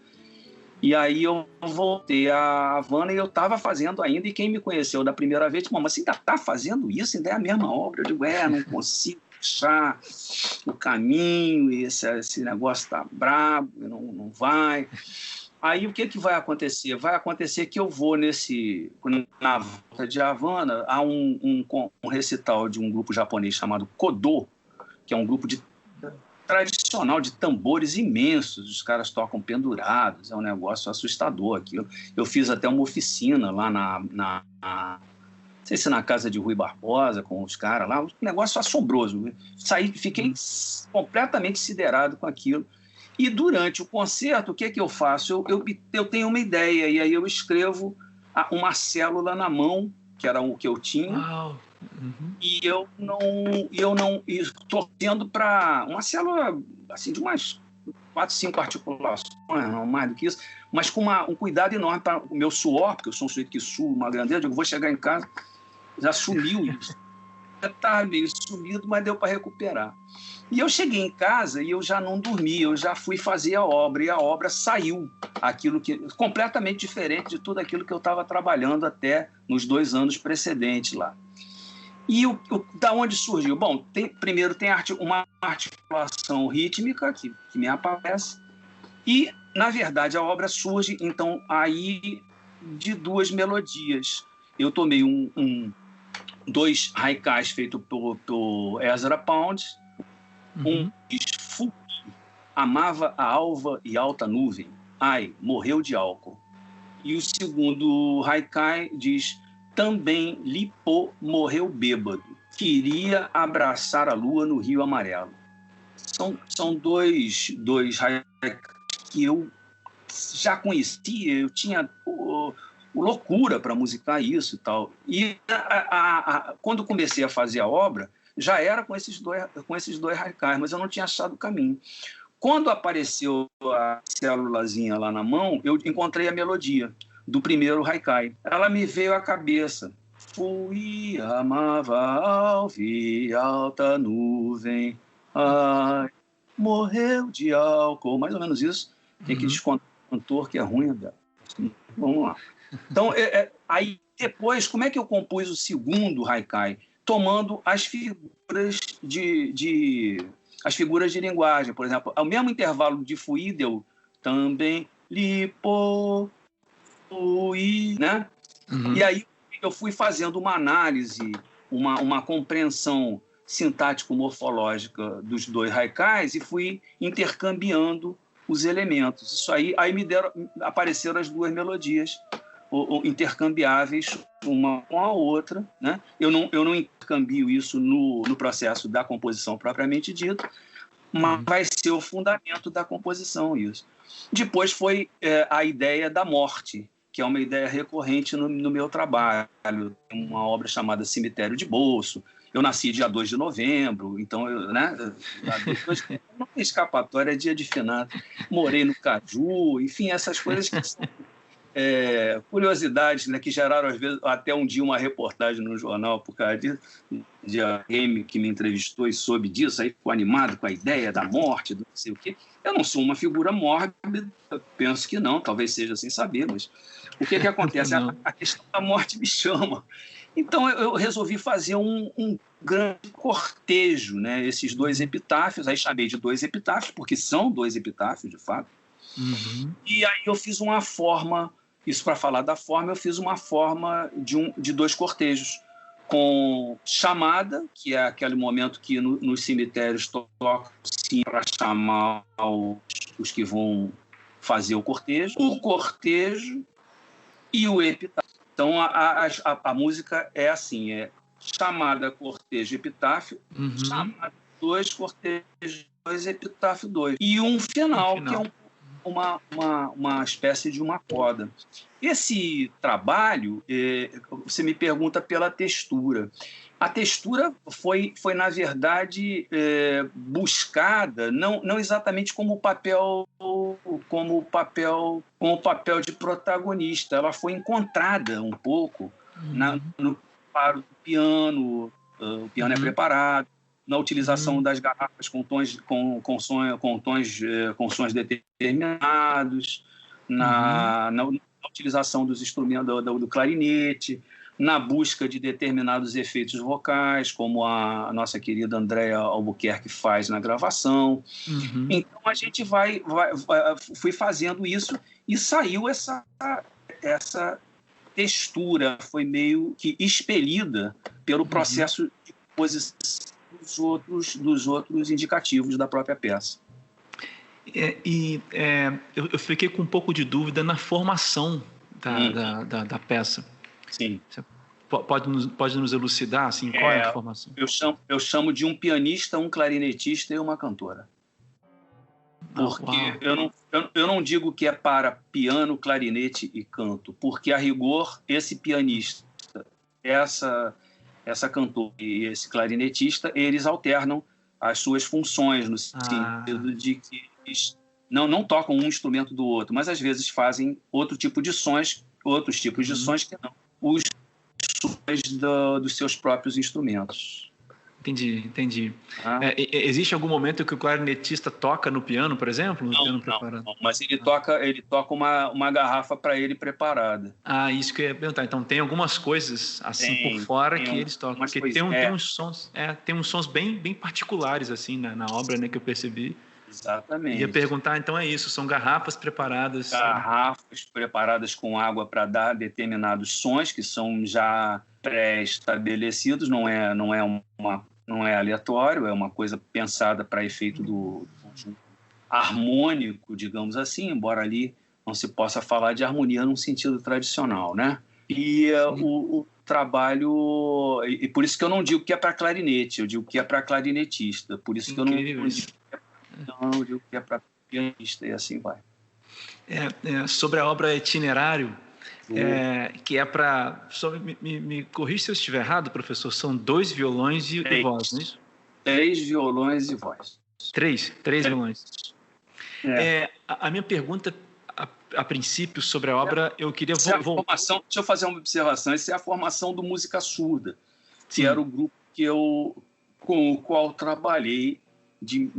E aí eu voltei a Havana e eu estava fazendo ainda. E quem me conheceu da primeira vez disse: mas você ainda está fazendo isso? Ainda é a mesma obra? Eu digo: não consigo achar o caminho, esse negócio está brabo, não vai... Aí o que vai acontecer? Vai acontecer que eu vou na volta de Havana, há um recital de um grupo japonês chamado Kodo, que é um grupo tradicional de tambores imensos, os caras tocam pendurados, é um negócio assustador aquilo. Eu fiz até uma oficina lá não sei se na casa de Rui Barbosa, com os caras lá, um negócio assombroso. Fiquei completamente siderado com aquilo. E durante o concerto, o que eu faço? Eu tenho uma ideia, e aí eu escrevo uma célula na mão, que era o que eu tinha. Uau. Uhum. E eu não estou tendo para uma célula assim, de umas 4, 5 articulações, não mais do que isso, mas com um cuidado enorme para o meu suor, porque eu sou um sujeito que suo uma grandeza. Eu vou chegar em casa, já sumiu isso. Já estava meio sumido, mas deu para recuperar. E eu cheguei em casa e eu já não dormi, eu já fui fazer a obra, e a obra saiu completamente diferente de tudo aquilo que eu estava trabalhando até nos 2 anos precedentes lá. E da onde surgiu? Bom, primeiro tem uma articulação rítmica que me aparece, e, na verdade, a obra surge, então, aí de 2 melodias. Eu tomei 2 haikais feitos por Ezra Pound. Um diz: Fuki amava a alva e alta nuvem, ai, morreu de álcool. E o segundo haikai diz: também Lipo morreu bêbado, queria abraçar a lua no Rio Amarelo. São dois haikais que eu já conhecia, eu tinha loucura para musicar isso e tal. E quando comecei a fazer a obra, já era com esses dois haikais, mas eu não tinha achado o caminho. Quando apareceu a célulazinha lá na mão, eu encontrei a melodia do primeiro haikai. Ela me veio à cabeça. Fui, amava alve, alta nuvem, ai, morreu de álcool. Mais ou menos isso. Tem que descontar o cantor, que é ruim. Vamos lá. Então, aí depois, como é que eu compus o segundo haikai? Tomando as figuras as figuras de linguagem. Por exemplo, ao mesmo intervalo de fui, deu também lipo, fui, né? E aí eu fui fazendo uma análise, uma compreensão sintático-morfológica dos 2 haikais e fui intercambiando os elementos. Isso aí apareceram as duas melodias intercambiáveis uma com a outra, né? Eu não intercambio isso no processo da composição propriamente dito, mas vai ser o fundamento da composição isso. Depois foi a ideia da morte, que é uma ideia recorrente no meu trabalho. Tem uma obra chamada Cemitério de Bolso. Eu nasci dia 2 de novembro, então, escapatória, dia de finados. Morei no Caju, enfim, essas coisas que são curiosidades, né, que geraram, às vezes, até um dia uma reportagem no jornal por causa de alguém que me entrevistou e soube disso, aí ficou animado com a ideia da morte, do não sei o quê. Eu não sou uma figura mórbida, penso que não, talvez seja sem saber, mas o que acontece? A questão da morte me chama. Então, eu resolvi fazer um grande cortejo, né? Esses dois epitáfios, aí chamei de dois epitáfios, porque são dois epitáfios, de fato. E aí eu fiz uma forma, isso para falar da forma, eu fiz uma forma de dois cortejos, com chamada, que é aquele momento que nos cemitérios tocam sim para chamar os que vão fazer o cortejo e o epitáfio. Então, a música é assim, chamada, cortejo, epitáfio, chamada, dois cortejos, dois epitáfio, dois. E um final, que é uma espécie de uma coda. Esse trabalho, você me pergunta pela textura. A textura foi na verdade, buscada, não exatamente como papel de protagonista. Ela foi encontrada um pouco no preparo do piano. O piano é preparado, na utilização das garrafas com sons determinados, na utilização dos instrumentos do clarinete, na busca de determinados efeitos vocais, como a nossa querida Andréa Albuquerque faz na gravação. Então, a gente fui fazendo isso e saiu essa textura, foi meio que expelida pelo processo de composição dos outros indicativos da própria peça. Eu fiquei com um pouco de dúvida na formação da peça. Sim. Você pode nos elucidar assim, qual é a formação? Eu chamo de um pianista, um clarinetista e uma cantora. Porque eu não digo que é para piano, clarinete e canto, porque, a rigor, esse pianista, essa cantora e esse clarinetista, eles alternam as suas funções, no sentido de que eles não tocam um instrumento do outro, mas às vezes fazem outros tipos de sons que não os sons dos seus próprios instrumentos. Entendi. Existe algum momento que o clarinetista toca no piano, por exemplo? Não, mas ele toca uma garrafa para ele preparada. Isso que eu ia perguntar. Então tem algumas coisas assim por fora que eles tocam, porque tem uns sons bem particulares assim na obra, né, que eu percebi. Exatamente. Ia perguntar, então é isso, são garrafas preparadas. Garrafas preparadas com água para dar determinados sons que são já pré-estabelecidos, não é aleatório, é uma coisa pensada para efeito do conjunto harmônico, digamos assim, embora ali não se possa falar de harmonia num sentido tradicional, né? E o trabalho... E por isso que eu não digo que é para clarinete, eu digo que é para clarinetista. Por isso que eu não digo que é para pianista, e assim vai. Sobre a obra Itinerário, que é para... Me corrija se eu estiver errado, professor. São 2 violões e voz, não é isso? 3 violões e voz. 3 violões. A minha pergunta, a princípio, sobre a obra, eu queria... Deixa eu fazer uma observação. Essa é a formação do Música Surda, que era o grupo com o qual trabalhei de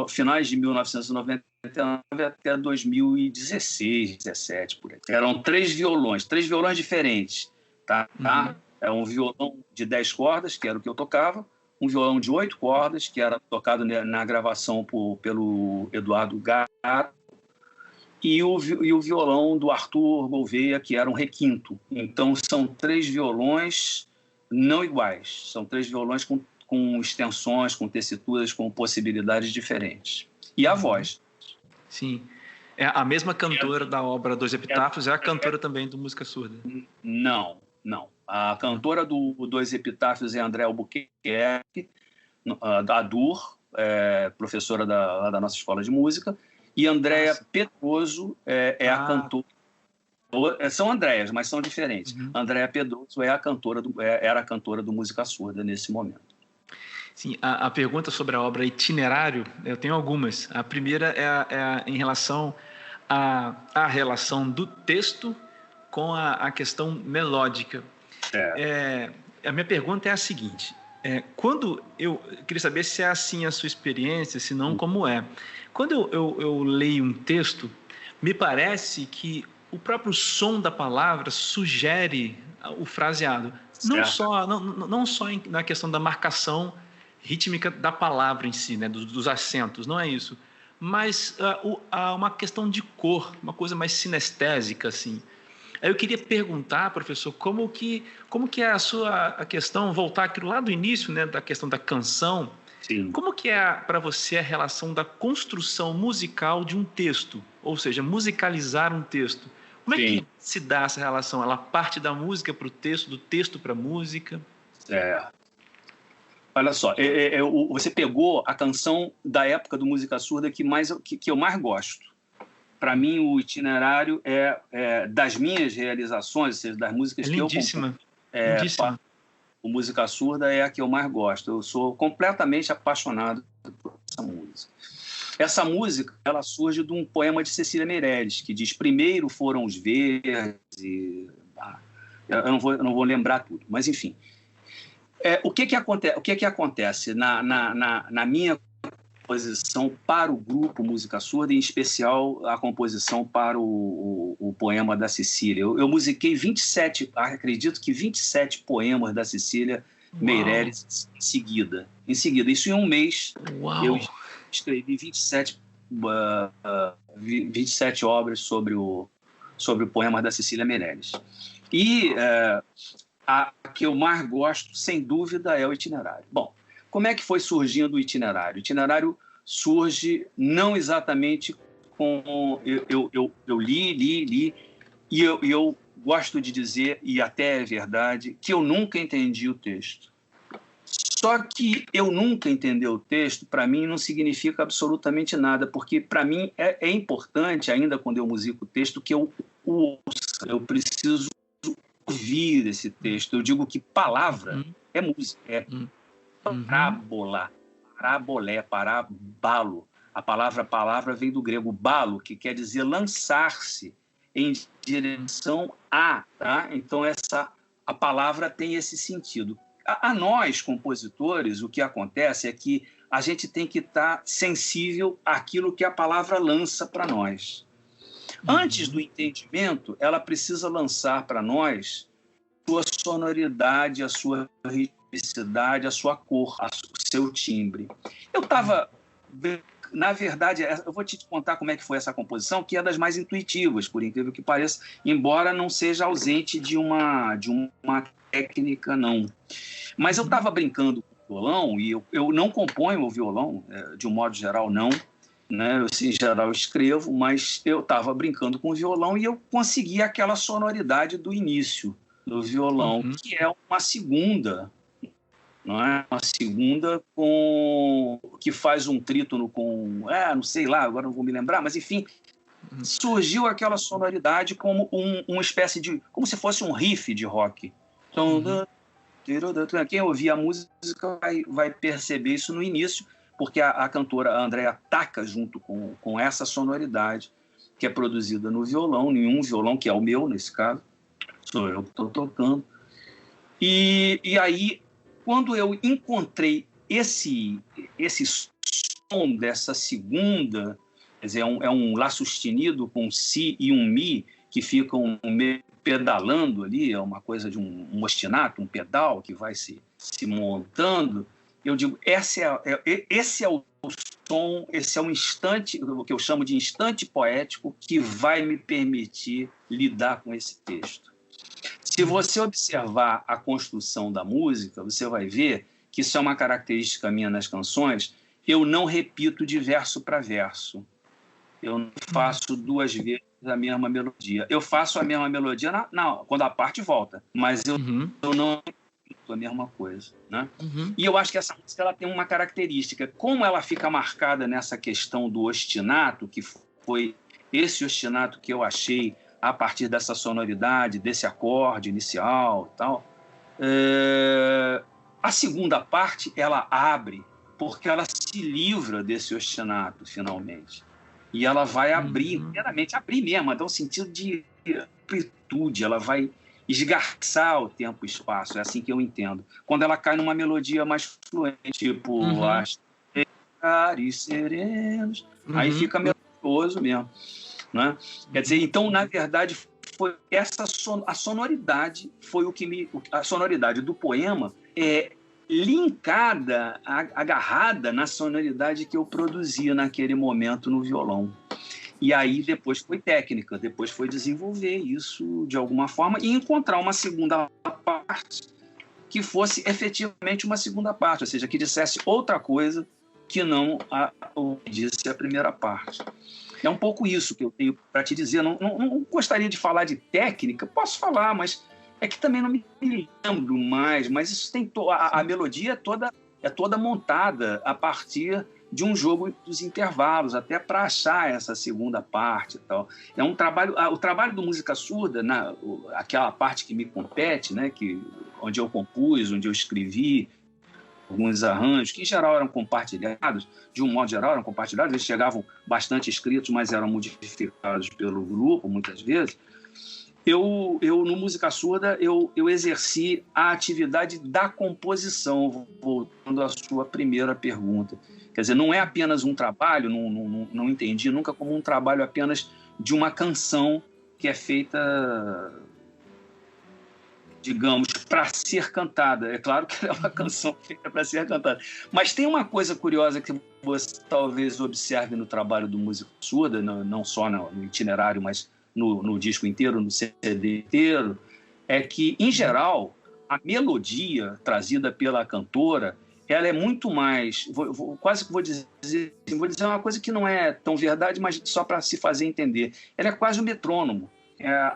finais de 1999 até 2016, 17, por aí. Eram 3 violões diferentes, tá? É um violão de 10 cordas, que era o que eu tocava, um violão de 8 cordas, que era tocado na gravação pelo Eduardo Gato, e o violão do Arthur Gouveia, que era um requinto. Então, são 3 violões não iguais, são 3 violões com extensões, com tessituras, com possibilidades diferentes. E a voz. Sim. É a mesma cantora da obra Dois Epitáfios, é a cantora também do Música Surda. Não, não. A cantora do Dois Epitáfios é André Albuquerque, da ADUR, professora lá da nossa escola de música, e Andréa Pedroso a cantora. São Andréas, mas são diferentes. Uhum. Andréa Pedroso era a cantora do Música Surda nesse momento. Sim, a pergunta sobre a obra Itinerário, eu tenho algumas. A primeira é em relação à relação do texto com a questão melódica. A minha pergunta é a seguinte: quando eu queria saber se é assim a sua experiência, se não, como é. Quando eu leio um texto, me parece que o próprio som da palavra sugere o fraseado. Não só na questão da marcação rítmica da palavra em si, né, dos acentos, não é isso. Mas uma questão de cor, uma coisa mais sinestésica, assim. Aí eu queria perguntar, professor, como que é a questão, voltar aqui lá do início, né, da questão da canção. Sim. Como que é para você a relação da construção musical de um texto? Ou seja, musicalizar um texto. Como é que se dá essa relação? Ela parte da música para o texto, do texto para a música? Olha só, você pegou a canção da época do Música Surda que eu mais gosto. Para mim, o Itinerário das minhas realizações, ou seja, das músicas que eu compus. Lindíssima. O Música Surda é a que eu mais gosto. Eu sou completamente apaixonado por essa música. Essa música, ela surge de um poema de Cecília Meirelles, que diz: primeiro foram os verdes, eu não vou lembrar tudo, mas enfim. O que acontece na minha composição para o grupo Música Surda, em especial a composição para o poema da Cecília? Eu musiquei 27, acredito que 27 poemas da Cecília Meirelles em seguida. Isso em um mês. Uau. Eu escrevi 27 obras sobre o poema da Cecília Meirelles. E a que eu mais gosto, sem dúvida, é o Itinerário. Bom, como é que foi surgindo o Itinerário? O Itinerário surge não exatamente com... Eu li, e eu gosto de dizer, e até é verdade, que eu nunca entendi o texto. Só que eu nunca entender o texto, para mim, não significa absolutamente nada, porque, para mim, é importante, ainda quando eu musico o texto, que eu o ouça. Eu preciso ouvir esse texto. Eu digo que palavra é música, é parábola, parabolé, parabalo. A palavra vem do grego balo, que quer dizer lançar-se em direção a, tá? Então a palavra tem esse sentido. A nós, compositores, o que acontece é que a gente tem que estar sensível àquilo que a palavra lança para nós. Antes do entendimento, ela precisa lançar para nós a sua sonoridade, a sua ritmicidade, a sua cor, o seu timbre. Eu estava... Na verdade, eu vou te contar como é que foi essa composição, que é das mais intuitivas, por incrível que pareça, embora não seja ausente de uma técnica, não. Mas eu estava brincando com o violão, e eu não componho o violão, de um modo geral, não. Né? Eu, em geral, escrevo, mas eu estava brincando com o violão e eu consegui aquela sonoridade do início do violão, que é uma segunda, não é? Uma segunda que faz um trítono com... não sei lá, agora não vou me lembrar, mas enfim, surgiu aquela sonoridade como uma espécie de... como se fosse um riff de rock. Então, quem ouvir a música vai perceber isso no início, porque a cantora Andréa ataca junto com essa sonoridade que é produzida no violão, em um violão que é o meu, nesse caso, sou eu que estou tocando. E aí, quando eu encontrei esse som dessa segunda, quer dizer, é um Lá sustenido com Si e um Mi, que ficam pedalando ali, é uma coisa de um ostinato, um pedal que vai se montando. Eu digo, esse é o som, esse é um instante, o que eu chamo de instante poético, que vai me permitir lidar com esse texto. Se você observar a construção da música, você vai ver que isso é uma característica minha nas canções. Eu não repito de verso para verso. Eu não faço duas vezes a mesma melodia. Eu faço a mesma melodia quando a parte volta, mas eu não a mesma coisa, né? E eu acho que essa música ela tem uma característica, como ela fica marcada nessa questão do ostinato, que foi esse ostinato que eu achei a partir dessa sonoridade, desse acorde inicial e tal. A segunda parte ela abre porque ela se livra desse ostinato finalmente, e ela vai abrir inteiramente, abrir mesmo, dá um sentido de amplitude, ela vai esgarçar o tempo e o espaço, é assim que eu entendo. Quando ela cai numa melodia mais fluente, tipo Ares Serenos, aí fica melodioso mesmo, né? Quer dizer, então, na verdade, foi a sonoridade foi a sonoridade do poema linkada, agarrada na sonoridade que eu produzia naquele momento no violão. E aí depois foi técnica, depois foi desenvolver isso de alguma forma e encontrar uma segunda parte que fosse efetivamente uma segunda parte, ou seja, que dissesse outra coisa que não o que disse a primeira parte. É um pouco isso que eu tenho para te dizer. Não gostaria de falar de técnica, posso falar, mas é que também não me lembro mais, mas isso tem a melodia é toda montada a partir de um jogo dos intervalos, até para achar essa segunda parte e tal. É um trabalho, o trabalho do Música Surda, aquela parte que me compete, né, onde eu compus, onde eu escrevi alguns arranjos, que em geral eram compartilhados, de um modo geral eram compartilhados, eles chegavam bastante escritos, mas eram modificados pelo grupo, muitas vezes. Eu no Música Surda, eu exerci a atividade da composição, voltando à sua primeira pergunta. Quer dizer, não é apenas um trabalho, não entendi nunca como um trabalho apenas de uma canção que é feita, digamos, para ser cantada. É claro que é uma canção feita para ser cantada. Mas tem uma coisa curiosa que você talvez observe no trabalho do Música Surda, não só no itinerário, mas no disco inteiro, no CD inteiro, é que, em geral, a melodia trazida pela cantora, ela é muito mais, quase que vou dizer uma coisa que não é tão verdade, mas só para se fazer entender. Ela é quase um metrônomo.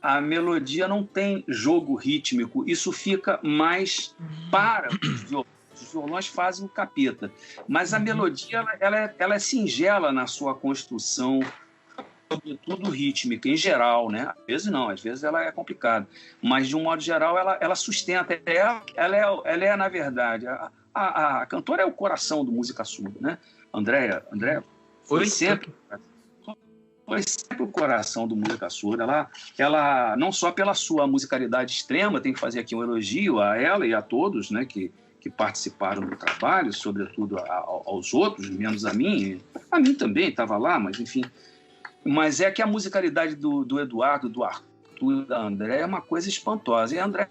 A melodia não tem jogo rítmico, isso fica mais para os violões. Os violões fazem o capeta. Mas a melodia ela é singela na sua construção, sobretudo rítmica, em geral, né? Às vezes não, às vezes ela é complicada. Mas, de um modo geral, ela sustenta. Ela é, na verdade, a cantora é o coração do Música Surda, né? Andréa foi sempre o coração do Música Surda. Ela, não só pela sua musicalidade extrema, tem que fazer aqui um elogio a ela e a todos, né, que participaram do trabalho, sobretudo aos outros, menos a mim. A mim também estava lá, mas enfim. Mas é que a musicalidade do Eduardo, do Arthur, da André é uma coisa espantosa. E a André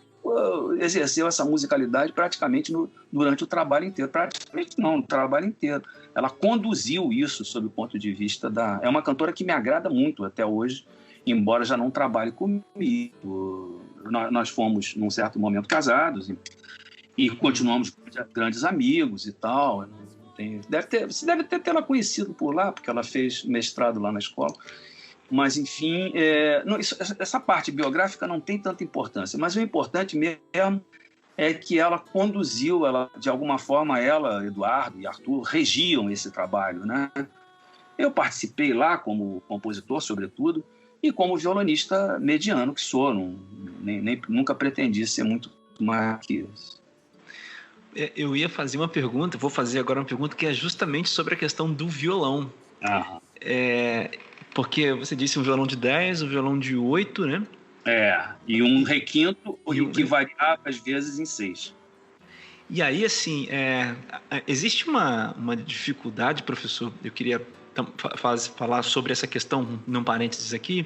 exerceu essa musicalidade praticamente durante o trabalho inteiro. Praticamente não, no trabalho inteiro. Ela conduziu isso sob o ponto de vista da... É uma cantora que me agrada muito até hoje, embora já não trabalhe comigo. Nós fomos, num certo momento, casados e continuamos grandes amigos e tal. Você deve ter ela conhecido por lá, porque ela fez mestrado lá na escola. Mas, enfim, essa parte biográfica não tem tanta importância. Mas o importante mesmo é que ela conduziu, de alguma forma, Eduardo e Arthur, regiam esse trabalho, né? Eu participei lá como compositor, sobretudo, e como violonista mediano que sou. Nunca pretendi ser muito mais que isso. Eu ia fazer uma pergunta, vou fazer agora uma pergunta que é justamente sobre a questão do violão. Porque você disse um violão de 10, um violão de 8, né? E um requinto que variava às vezes em 6. E aí, assim, existe uma dificuldade, professor, eu queria falar sobre essa questão, num parênteses aqui,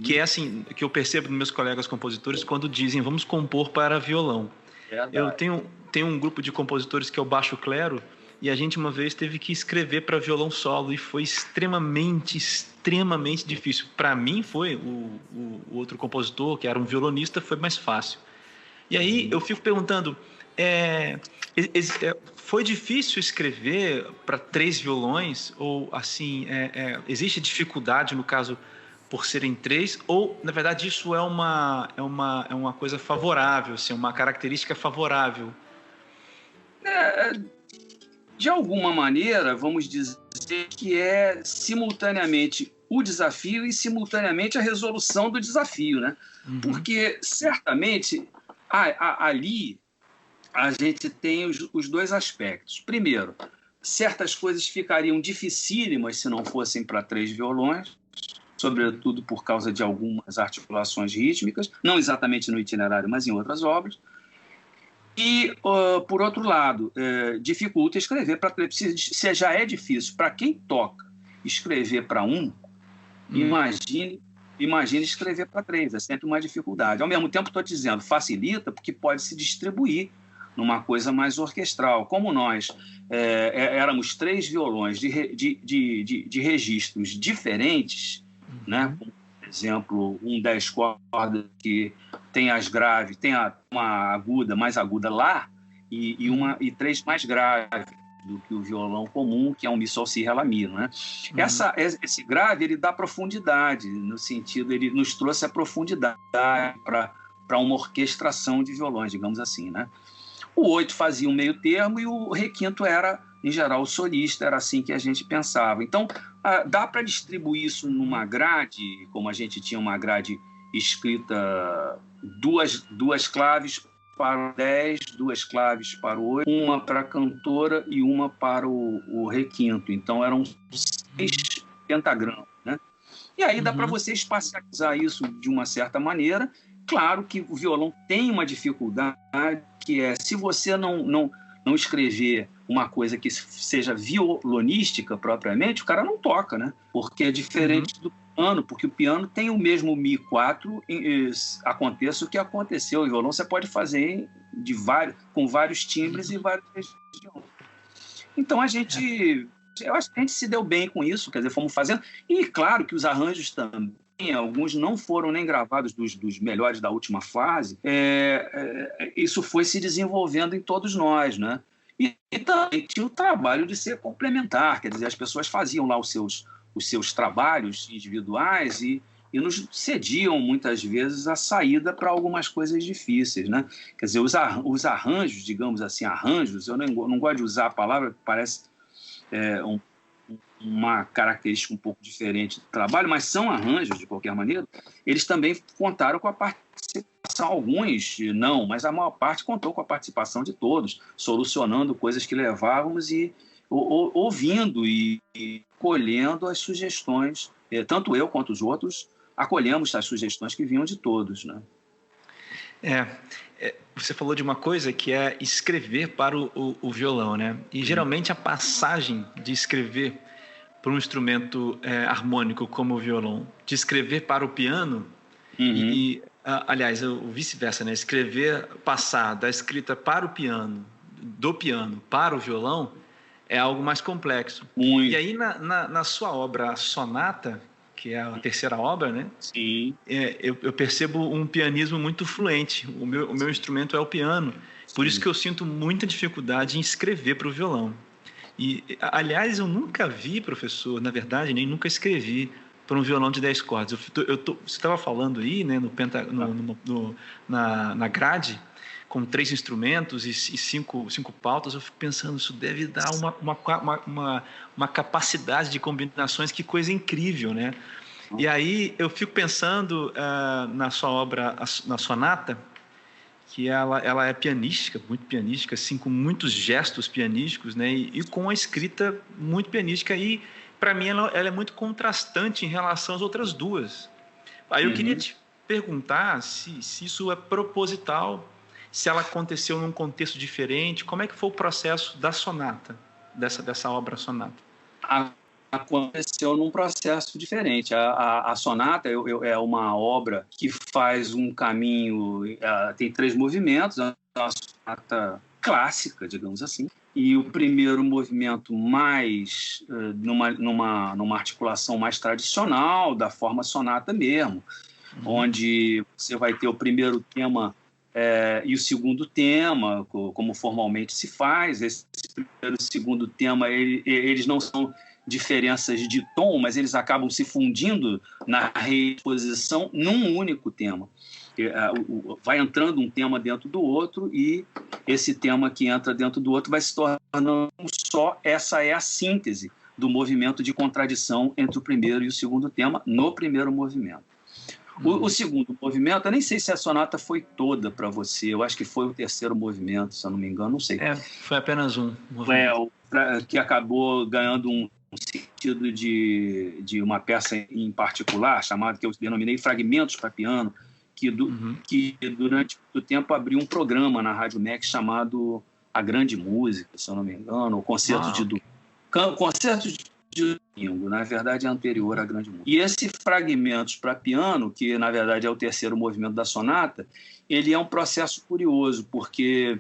que é assim, que eu percebo nos meus colegas compositores quando dizem vamos compor para violão. Verdade. Eu tenho um grupo de compositores que é o Baixo Clero, e a gente uma vez teve que escrever para violão solo, e foi extremamente difícil. Para mim foi, o outro compositor, que era um violonista, foi mais fácil. E aí eu fico perguntando, foi difícil escrever para 3 violões? Ou, assim, existe dificuldade, no caso, por serem 3? Ou, na verdade, isso é uma coisa favorável, assim, uma característica favorável? De alguma maneira, vamos dizer que é simultaneamente o desafio e simultaneamente a resolução do desafio, né? Uhum. Porque, certamente, ali a gente tem os dois aspectos. Primeiro, certas coisas ficariam dificílimas se não fossem para 3 violões, sobretudo por causa de algumas articulações rítmicas, não exatamente no itinerário, mas em outras obras. E, por outro lado, dificulta escrever para 3. Se já é difícil para quem toca escrever para 1, imagine escrever para 3, é sempre uma dificuldade. Ao mesmo tempo, estou dizendo, facilita porque pode se distribuir numa coisa mais orquestral. Como nós éramos 3 violões de registros diferentes, né? Por exemplo, um 10 cordas que tem as graves, tem uma aguda, mais aguda lá, e 3 mais graves do que o violão comum, que é um mi, sol, si, ré, lá, mi, né? Esse grave, ele dá profundidade, no sentido, ele nos trouxe a profundidade para uma orquestração de violões, digamos assim, né? O 8 fazia um meio termo e o requinto era, em geral, o solista, era assim que a gente pensava. Então, dá para distribuir isso numa grade, como a gente tinha uma grade escrita, duas claves para o 10, 2 claves para o 8, uma para a cantora e uma para o requinto. Então, eram 6 pentagramas, né? E aí dá para você espacializar isso de uma certa maneira. Claro que o violão tem uma dificuldade, que é, se você não escrever uma coisa que seja violonística propriamente, o cara não toca, né? Porque é diferente do piano, porque o piano tem o mesmo Mi 4, aconteça o que aconteceu. O violão você pode fazer com vários timbres e várias regiões. Então eu acho que a gente se deu bem com isso, quer dizer, fomos fazendo. E claro que os arranjos também, alguns não foram nem gravados dos melhores da última fase, isso foi se desenvolvendo em todos nós, né? E também tinha o trabalho de ser complementar, quer dizer, as pessoas faziam lá os seus trabalhos individuais e nos cediam, muitas vezes, a saída para algumas coisas difíceis, né? Quer dizer, os arranjos, digamos assim, eu não gosto de usar a palavra, que parece uma característica um pouco diferente do trabalho, mas são arranjos, de qualquer maneira. Eles também contaram com a participação, alguns não, mas a maior parte contou com a participação de todos, solucionando coisas que levávamos e ouvindo e colhendo as sugestões. Tanto eu quanto os outros acolhemos as sugestões que vinham de todos, né? Você falou de uma coisa que é escrever para o violão, né? E geralmente a passagem de escrever para um instrumento harmônico como o violão, de escrever para o piano, aliás, o vice-versa, né? Passar da escrita para o piano, do piano para o violão, é algo mais complexo. Muito. E aí, na sua obra, a Sonata, que é a terceira obra, né? Sim. Eu percebo um pianismo muito fluente. O meu instrumento é o piano. Por isso que eu sinto muita dificuldade em escrever para o violão. E, aliás, eu nunca vi, professor, na verdade, nem nunca escrevi para um violão de 10 cordas. Você estava falando aí, né, na grade, com 3 instrumentos e 5 pautas, eu fico pensando, isso deve dar uma capacidade de combinações, que coisa incrível, né? E aí eu fico pensando na sua obra, na Sonata, que ela é pianística, muito pianística, assim, com muitos gestos pianísticos, né? E com a escrita muito pianística. E, para mim, ela é muito contrastante em relação às outras duas. Aí eu queria te perguntar se isso é proposital, se ela aconteceu num contexto diferente. Como é que foi o processo da Sonata, dessa obra Sonata? Aconteceu num processo diferente. A Sonata é uma obra que faz um caminho, tem 3 movimentos, é uma sonata clássica, digamos assim, e o primeiro movimento mais numa articulação mais tradicional, da forma sonata mesmo, onde você vai ter o primeiro tema e o segundo tema, como formalmente se faz. Esse primeiro e segundo tema, eles não são diferenças de tom, mas eles acabam se fundindo na reexposição num único tema. Vai entrando um tema dentro do outro e esse tema que entra dentro do outro vai se tornando só. Essa é a síntese do movimento de contradição entre o primeiro e o segundo tema no primeiro movimento. O segundo movimento, eu nem sei se a sonata foi toda para você, eu acho que foi o terceiro movimento, se eu não me engano, não sei. Foi apenas um. Que acabou ganhando um sentido de uma peça em particular, chamada, que eu denominei Fragmentos para Piano, que durante muito tempo abriu um programa na Rádio MEC chamado A Grande Música, se eu não me engano, o Concerto de Domingo, na verdade é anterior à Grande Música. E esse Fragmentos para Piano, que na verdade é o terceiro movimento da sonata, ele é um processo curioso, porque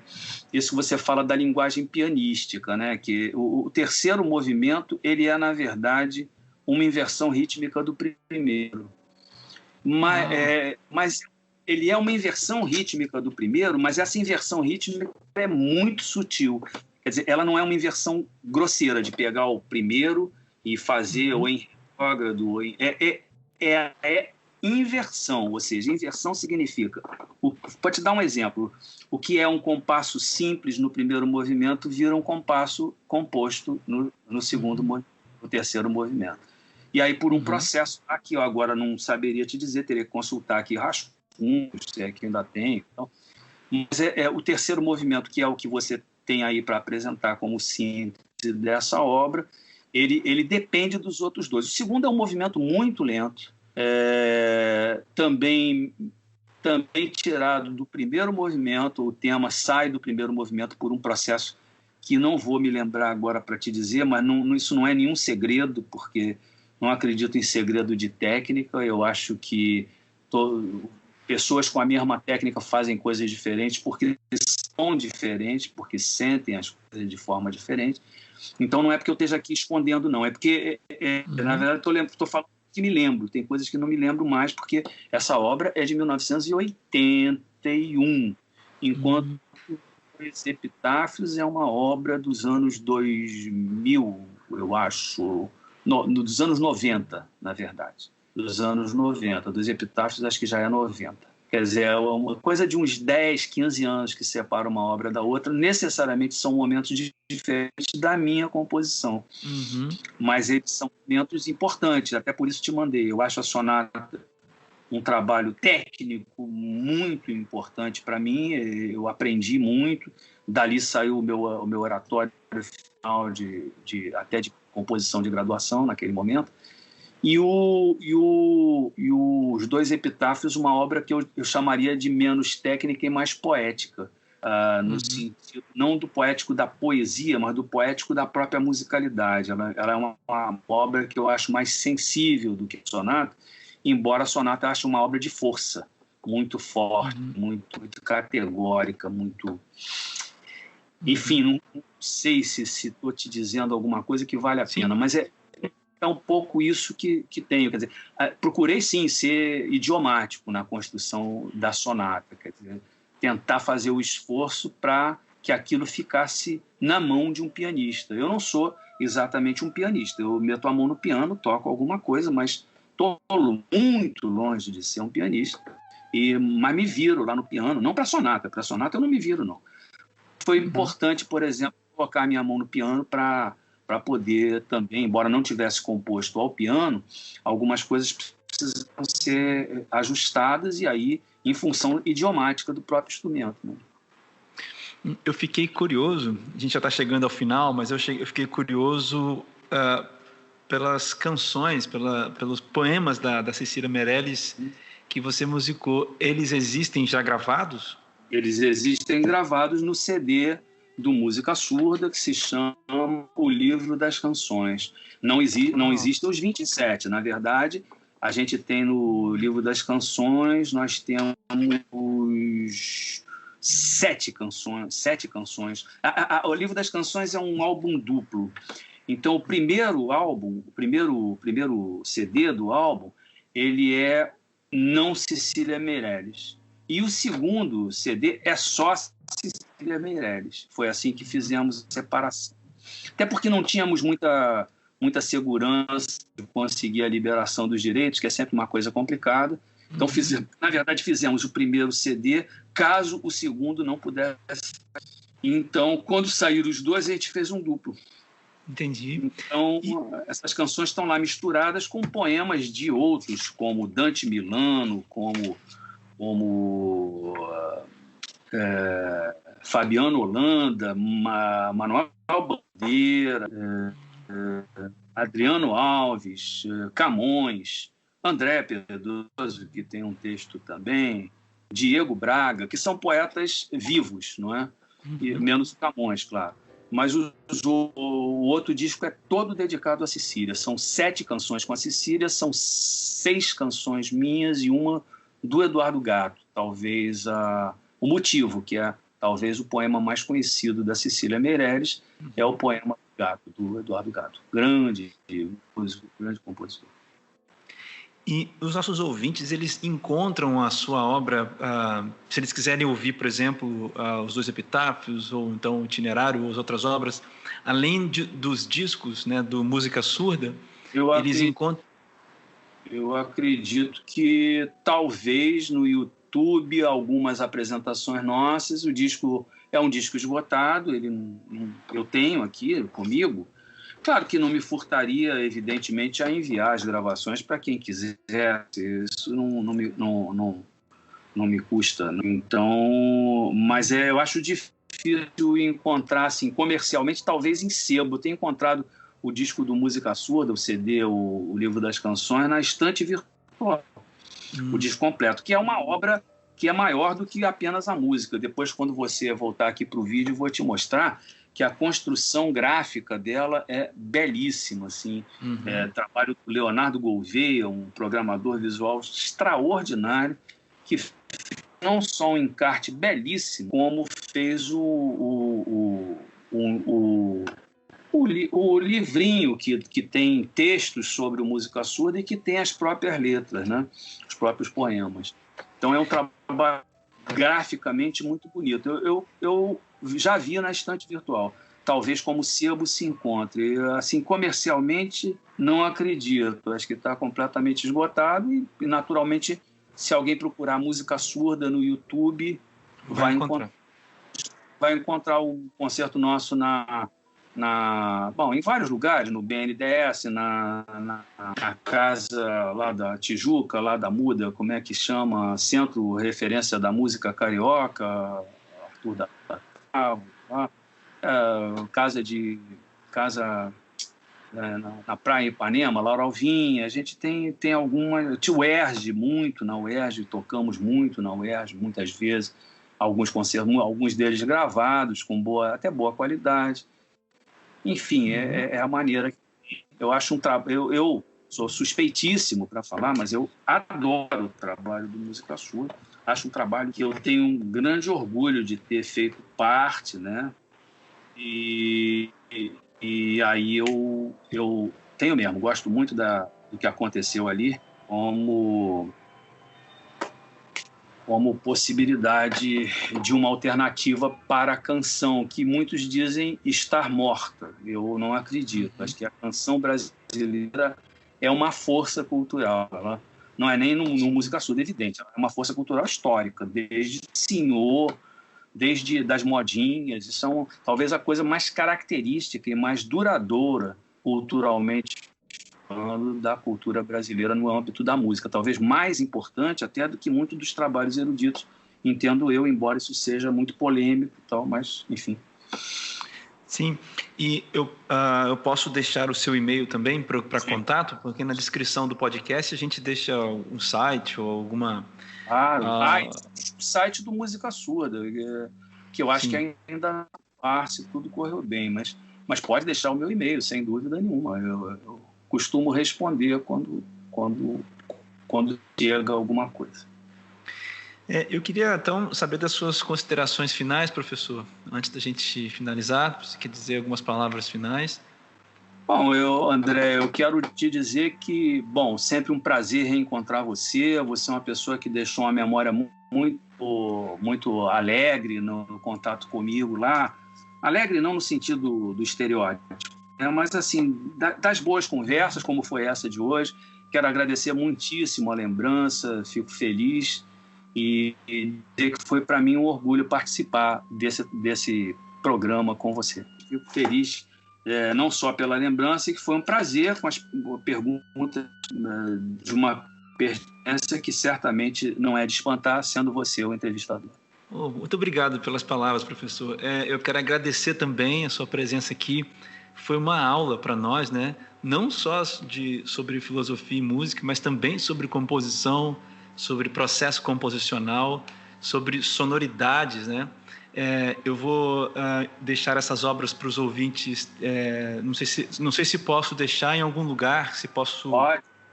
isso você fala da linguagem pianística, né? Que o terceiro movimento, ele é na verdade uma inversão rítmica do primeiro. Mas ele é uma inversão rítmica do primeiro, mas essa inversão rítmica é muito sutil. Quer dizer, ela não é uma inversão grosseira de pegar o primeiro e fazer ou em retrógrado. É inversão, ou seja, inversão significa... Pode te dar um exemplo. O que é um compasso simples no primeiro movimento vira um compasso composto no segundo, no terceiro movimento. E aí, por um processo, aqui eu agora não saberia te dizer, teria que consultar aqui rascunhos, se é que ainda tem. Então, mas o terceiro movimento, que é o que você tem aí para apresentar como síntese dessa obra, ele depende dos outros dois. O segundo é um movimento muito lento, também tirado do primeiro movimento. O tema sai do primeiro movimento por um processo que não vou me lembrar agora para te dizer, mas isso não é nenhum segredo, porque não acredito em segredo de técnica. Eu acho que pessoas com a mesma técnica fazem coisas diferentes porque são diferentes, porque sentem as coisas de forma diferente. Então não é porque eu esteja aqui escondendo, não. É porque, na verdade, estou falando que me lembro. Tem coisas que não me lembro mais, porque essa obra é de 1981, enquanto Os Epitáfios é uma obra dos anos 2000, eu acho, dos anos 90, na verdade. Dos anos 90. Dos Epitáfios acho que já é 90. Quer dizer, é uma coisa de uns 10, 15 anos que separa uma obra da outra. Necessariamente são momentos diferentes da minha composição. Mas eles são momentos importantes, até por isso te mandei. Eu acho a sonata um trabalho técnico muito importante para mim. Eu aprendi muito. Dali saiu o meu oratório final até de composição de graduação naquele momento. E os Dois Epitáfios, uma obra que eu chamaria de menos técnica e mais poética, no sentido não do poético da poesia, mas do poético da própria musicalidade. Ela é uma obra que eu acho mais sensível do que a sonata, embora a sonata eu ache uma obra de força, muito forte, muito categórica, muito... Enfim, não sei se estou te dizendo alguma coisa que vale a pena, mas é um pouco isso que tenho. Quer dizer, procurei, sim, ser idiomático na construção da sonata, quer dizer, tentar fazer o esforço para que aquilo ficasse na mão de um pianista. Eu não sou exatamente um pianista. Eu meto a mão no piano, toco alguma coisa, mas estou muito longe de ser um pianista. Mas me viro lá no piano, não para sonata. Para sonata eu não me viro, não. Foi importante, por exemplo, colocar a minha mão no piano para poder também, embora não tivesse composto ao piano, algumas coisas precisam ser ajustadas, e aí em função idiomática do próprio instrumento, né? Eu fiquei curioso, a gente já está chegando ao final, mas eu fiquei curioso pelas canções, pelos poemas da Cecília Meirelles que você musicou. Eles existem já gravados? Eles existem gravados no CD do Música Surda, que se chama O Livro das Canções. Não existem os 27. Na verdade, a gente tem no Livro das Canções, nós temos 7 canções. O Livro das Canções é um álbum duplo. Então, o primeiro álbum, o primeiro CD do álbum, ele é Não Cecília Meirelles. E o segundo CD é só Cecília Meirelles. Foi assim que fizemos a separação. Até porque não tínhamos muita segurança de conseguir a liberação dos direitos, que é sempre uma coisa complicada. Então, na verdade, fizemos o primeiro CD, caso o segundo não pudesse. Então, quando saíram os dois, a gente fez um duplo. Entendi. Então, essas canções estão lá misturadas com poemas de outros, como Dante Milano, como Fabiano Holanda, Manuel Bandeira, Adriano Alves, Camões, André Pedroso, que tem um texto também, Diego Braga, que são poetas vivos, não é? E menos Camões, claro. Mas o outro disco é todo dedicado a Cecília. São 7 canções com a Cecília, são 6 canções minhas e uma do Eduardo Gatto. Talvez o motivo, que é talvez o poema mais conhecido da Cecília Meirelles, é o poema Gato, do Eduardo Gatto. Grande compositor. E os nossos ouvintes, eles encontram a sua obra, se eles quiserem ouvir, por exemplo, os 2 epitáfios, ou então o itinerário, ou as outras obras, além dos discos, né, do Música Surda, eles encontram... Eu acredito que talvez no YouTube, algumas apresentações nossas, o disco é um disco esgotado, eu tenho aqui comigo. Claro que não me furtaria, evidentemente, a enviar as gravações para quem quiser. Isso não me custa. Então, mas eu acho difícil encontrar, assim, comercialmente, talvez em sebo. Eu tenho encontrado o disco do Música Surda, o CD, o livro das canções, na estante virtual. O disco completo, que é uma obra que é maior do que apenas a música. Depois, quando você voltar aqui para o vídeo, eu vou te mostrar que a construção gráfica dela é belíssima, assim. Trabalho do Leonardo Gouveia, um programador visual extraordinário, que fez não só um encarte belíssimo, como fez o livrinho que tem textos sobre o Música Surda e que tem as próprias letras, né? Os próprios poemas. Então é um trabalho graficamente muito bonito. Eu já vi na estante virtual. Talvez como sebo se encontre. Assim, comercialmente, não acredito. Acho que está completamente esgotado e, naturalmente, se alguém procurar Música Surda no YouTube, vai encontrar o concerto nosso em vários lugares, no BNDES, na casa lá da Tijuca, lá da Muda, como é que chama? Centro Referência da Música Carioca, Arthur da casa na Praia Ipanema, Laura Alvim. A gente tem alguma... Tinha o UERJ muito, na UERJ, tocamos muito na UERJ, muitas vezes, alguns concertos, alguns deles gravados, com até boa qualidade. Enfim, é a maneira. Eu acho eu sou suspeitíssimo para falar, mas eu adoro o trabalho do Música Surda. Acho um trabalho que eu tenho um grande orgulho de ter feito parte, né? E aí eu tenho mesmo, gosto muito do que aconteceu ali como possibilidade de uma alternativa para a canção, que muitos dizem estar morta. Eu não acredito. Acho que a canção brasileira é uma força cultural. Ela não é nem no Música Surda, evidente. Ela é uma força cultural histórica, desde Senhor, desde das modinhas. E são talvez a coisa mais característica e mais duradoura culturalmente da cultura brasileira no âmbito da música, talvez mais importante até do que muitos dos trabalhos eruditos, entendo eu, embora isso seja muito polêmico e tal, mas enfim. Sim, e eu posso deixar o seu e-mail também para contato, porque na descrição do podcast a gente deixa um site ou alguma... O site do Música Surda, que eu acho que ainda se tudo correu bem, mas pode deixar o meu e-mail, sem dúvida nenhuma. Eu costumo responder quando chega alguma coisa. Eu queria, então, saber das suas considerações finais, professor, antes da gente finalizar. Você quer dizer algumas palavras finais? Bom, André, eu quero te dizer que, bom, sempre um prazer reencontrar você. Você é uma pessoa que deixou uma memória muito alegre no contato comigo lá. Alegre não no sentido do estereótipo, né? Mas assim, das boas conversas, como foi essa de hoje. Quero agradecer muitíssimo a lembrança, fico feliz e dizer que foi para mim um orgulho participar desse programa com você. Fico feliz não só pela lembrança, que foi um prazer com as perguntas de uma pertinência que certamente não é de espantar, sendo você o entrevistador. Muito obrigado pelas palavras, professor. Eu quero agradecer também a sua presença aqui. Foi uma aula para nós, né? Não só sobre filosofia e música, mas também sobre composição, sobre processo composicional, sobre sonoridades, né? Eu vou deixar essas obras para os ouvintes. Não sei se posso deixar em algum lugar, se posso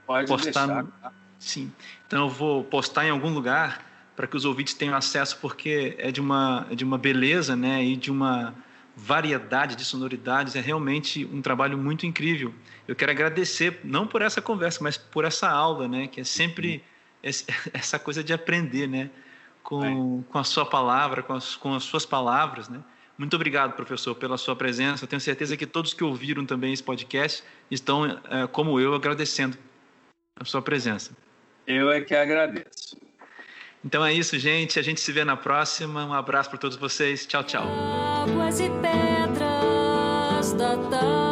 pode postar. deixar. Sim. Então eu vou postar em algum lugar para que os ouvintes tenham acesso, porque é de uma beleza, né? E de uma variedade de sonoridades. É realmente um trabalho muito incrível. Eu quero agradecer, não por essa conversa, mas por essa aula, né? Que é sempre essa coisa de aprender, né? Com a sua palavra, com as suas palavras, né? Muito obrigado, professor, pela sua presença. Eu tenho certeza que todos que ouviram também esse podcast estão, como eu, agradecendo a sua presença. Eu é que agradeço. Então é isso, gente. A gente se vê na próxima. Um abraço para todos vocês. Tchau, tchau. Águas e pedras da tarde.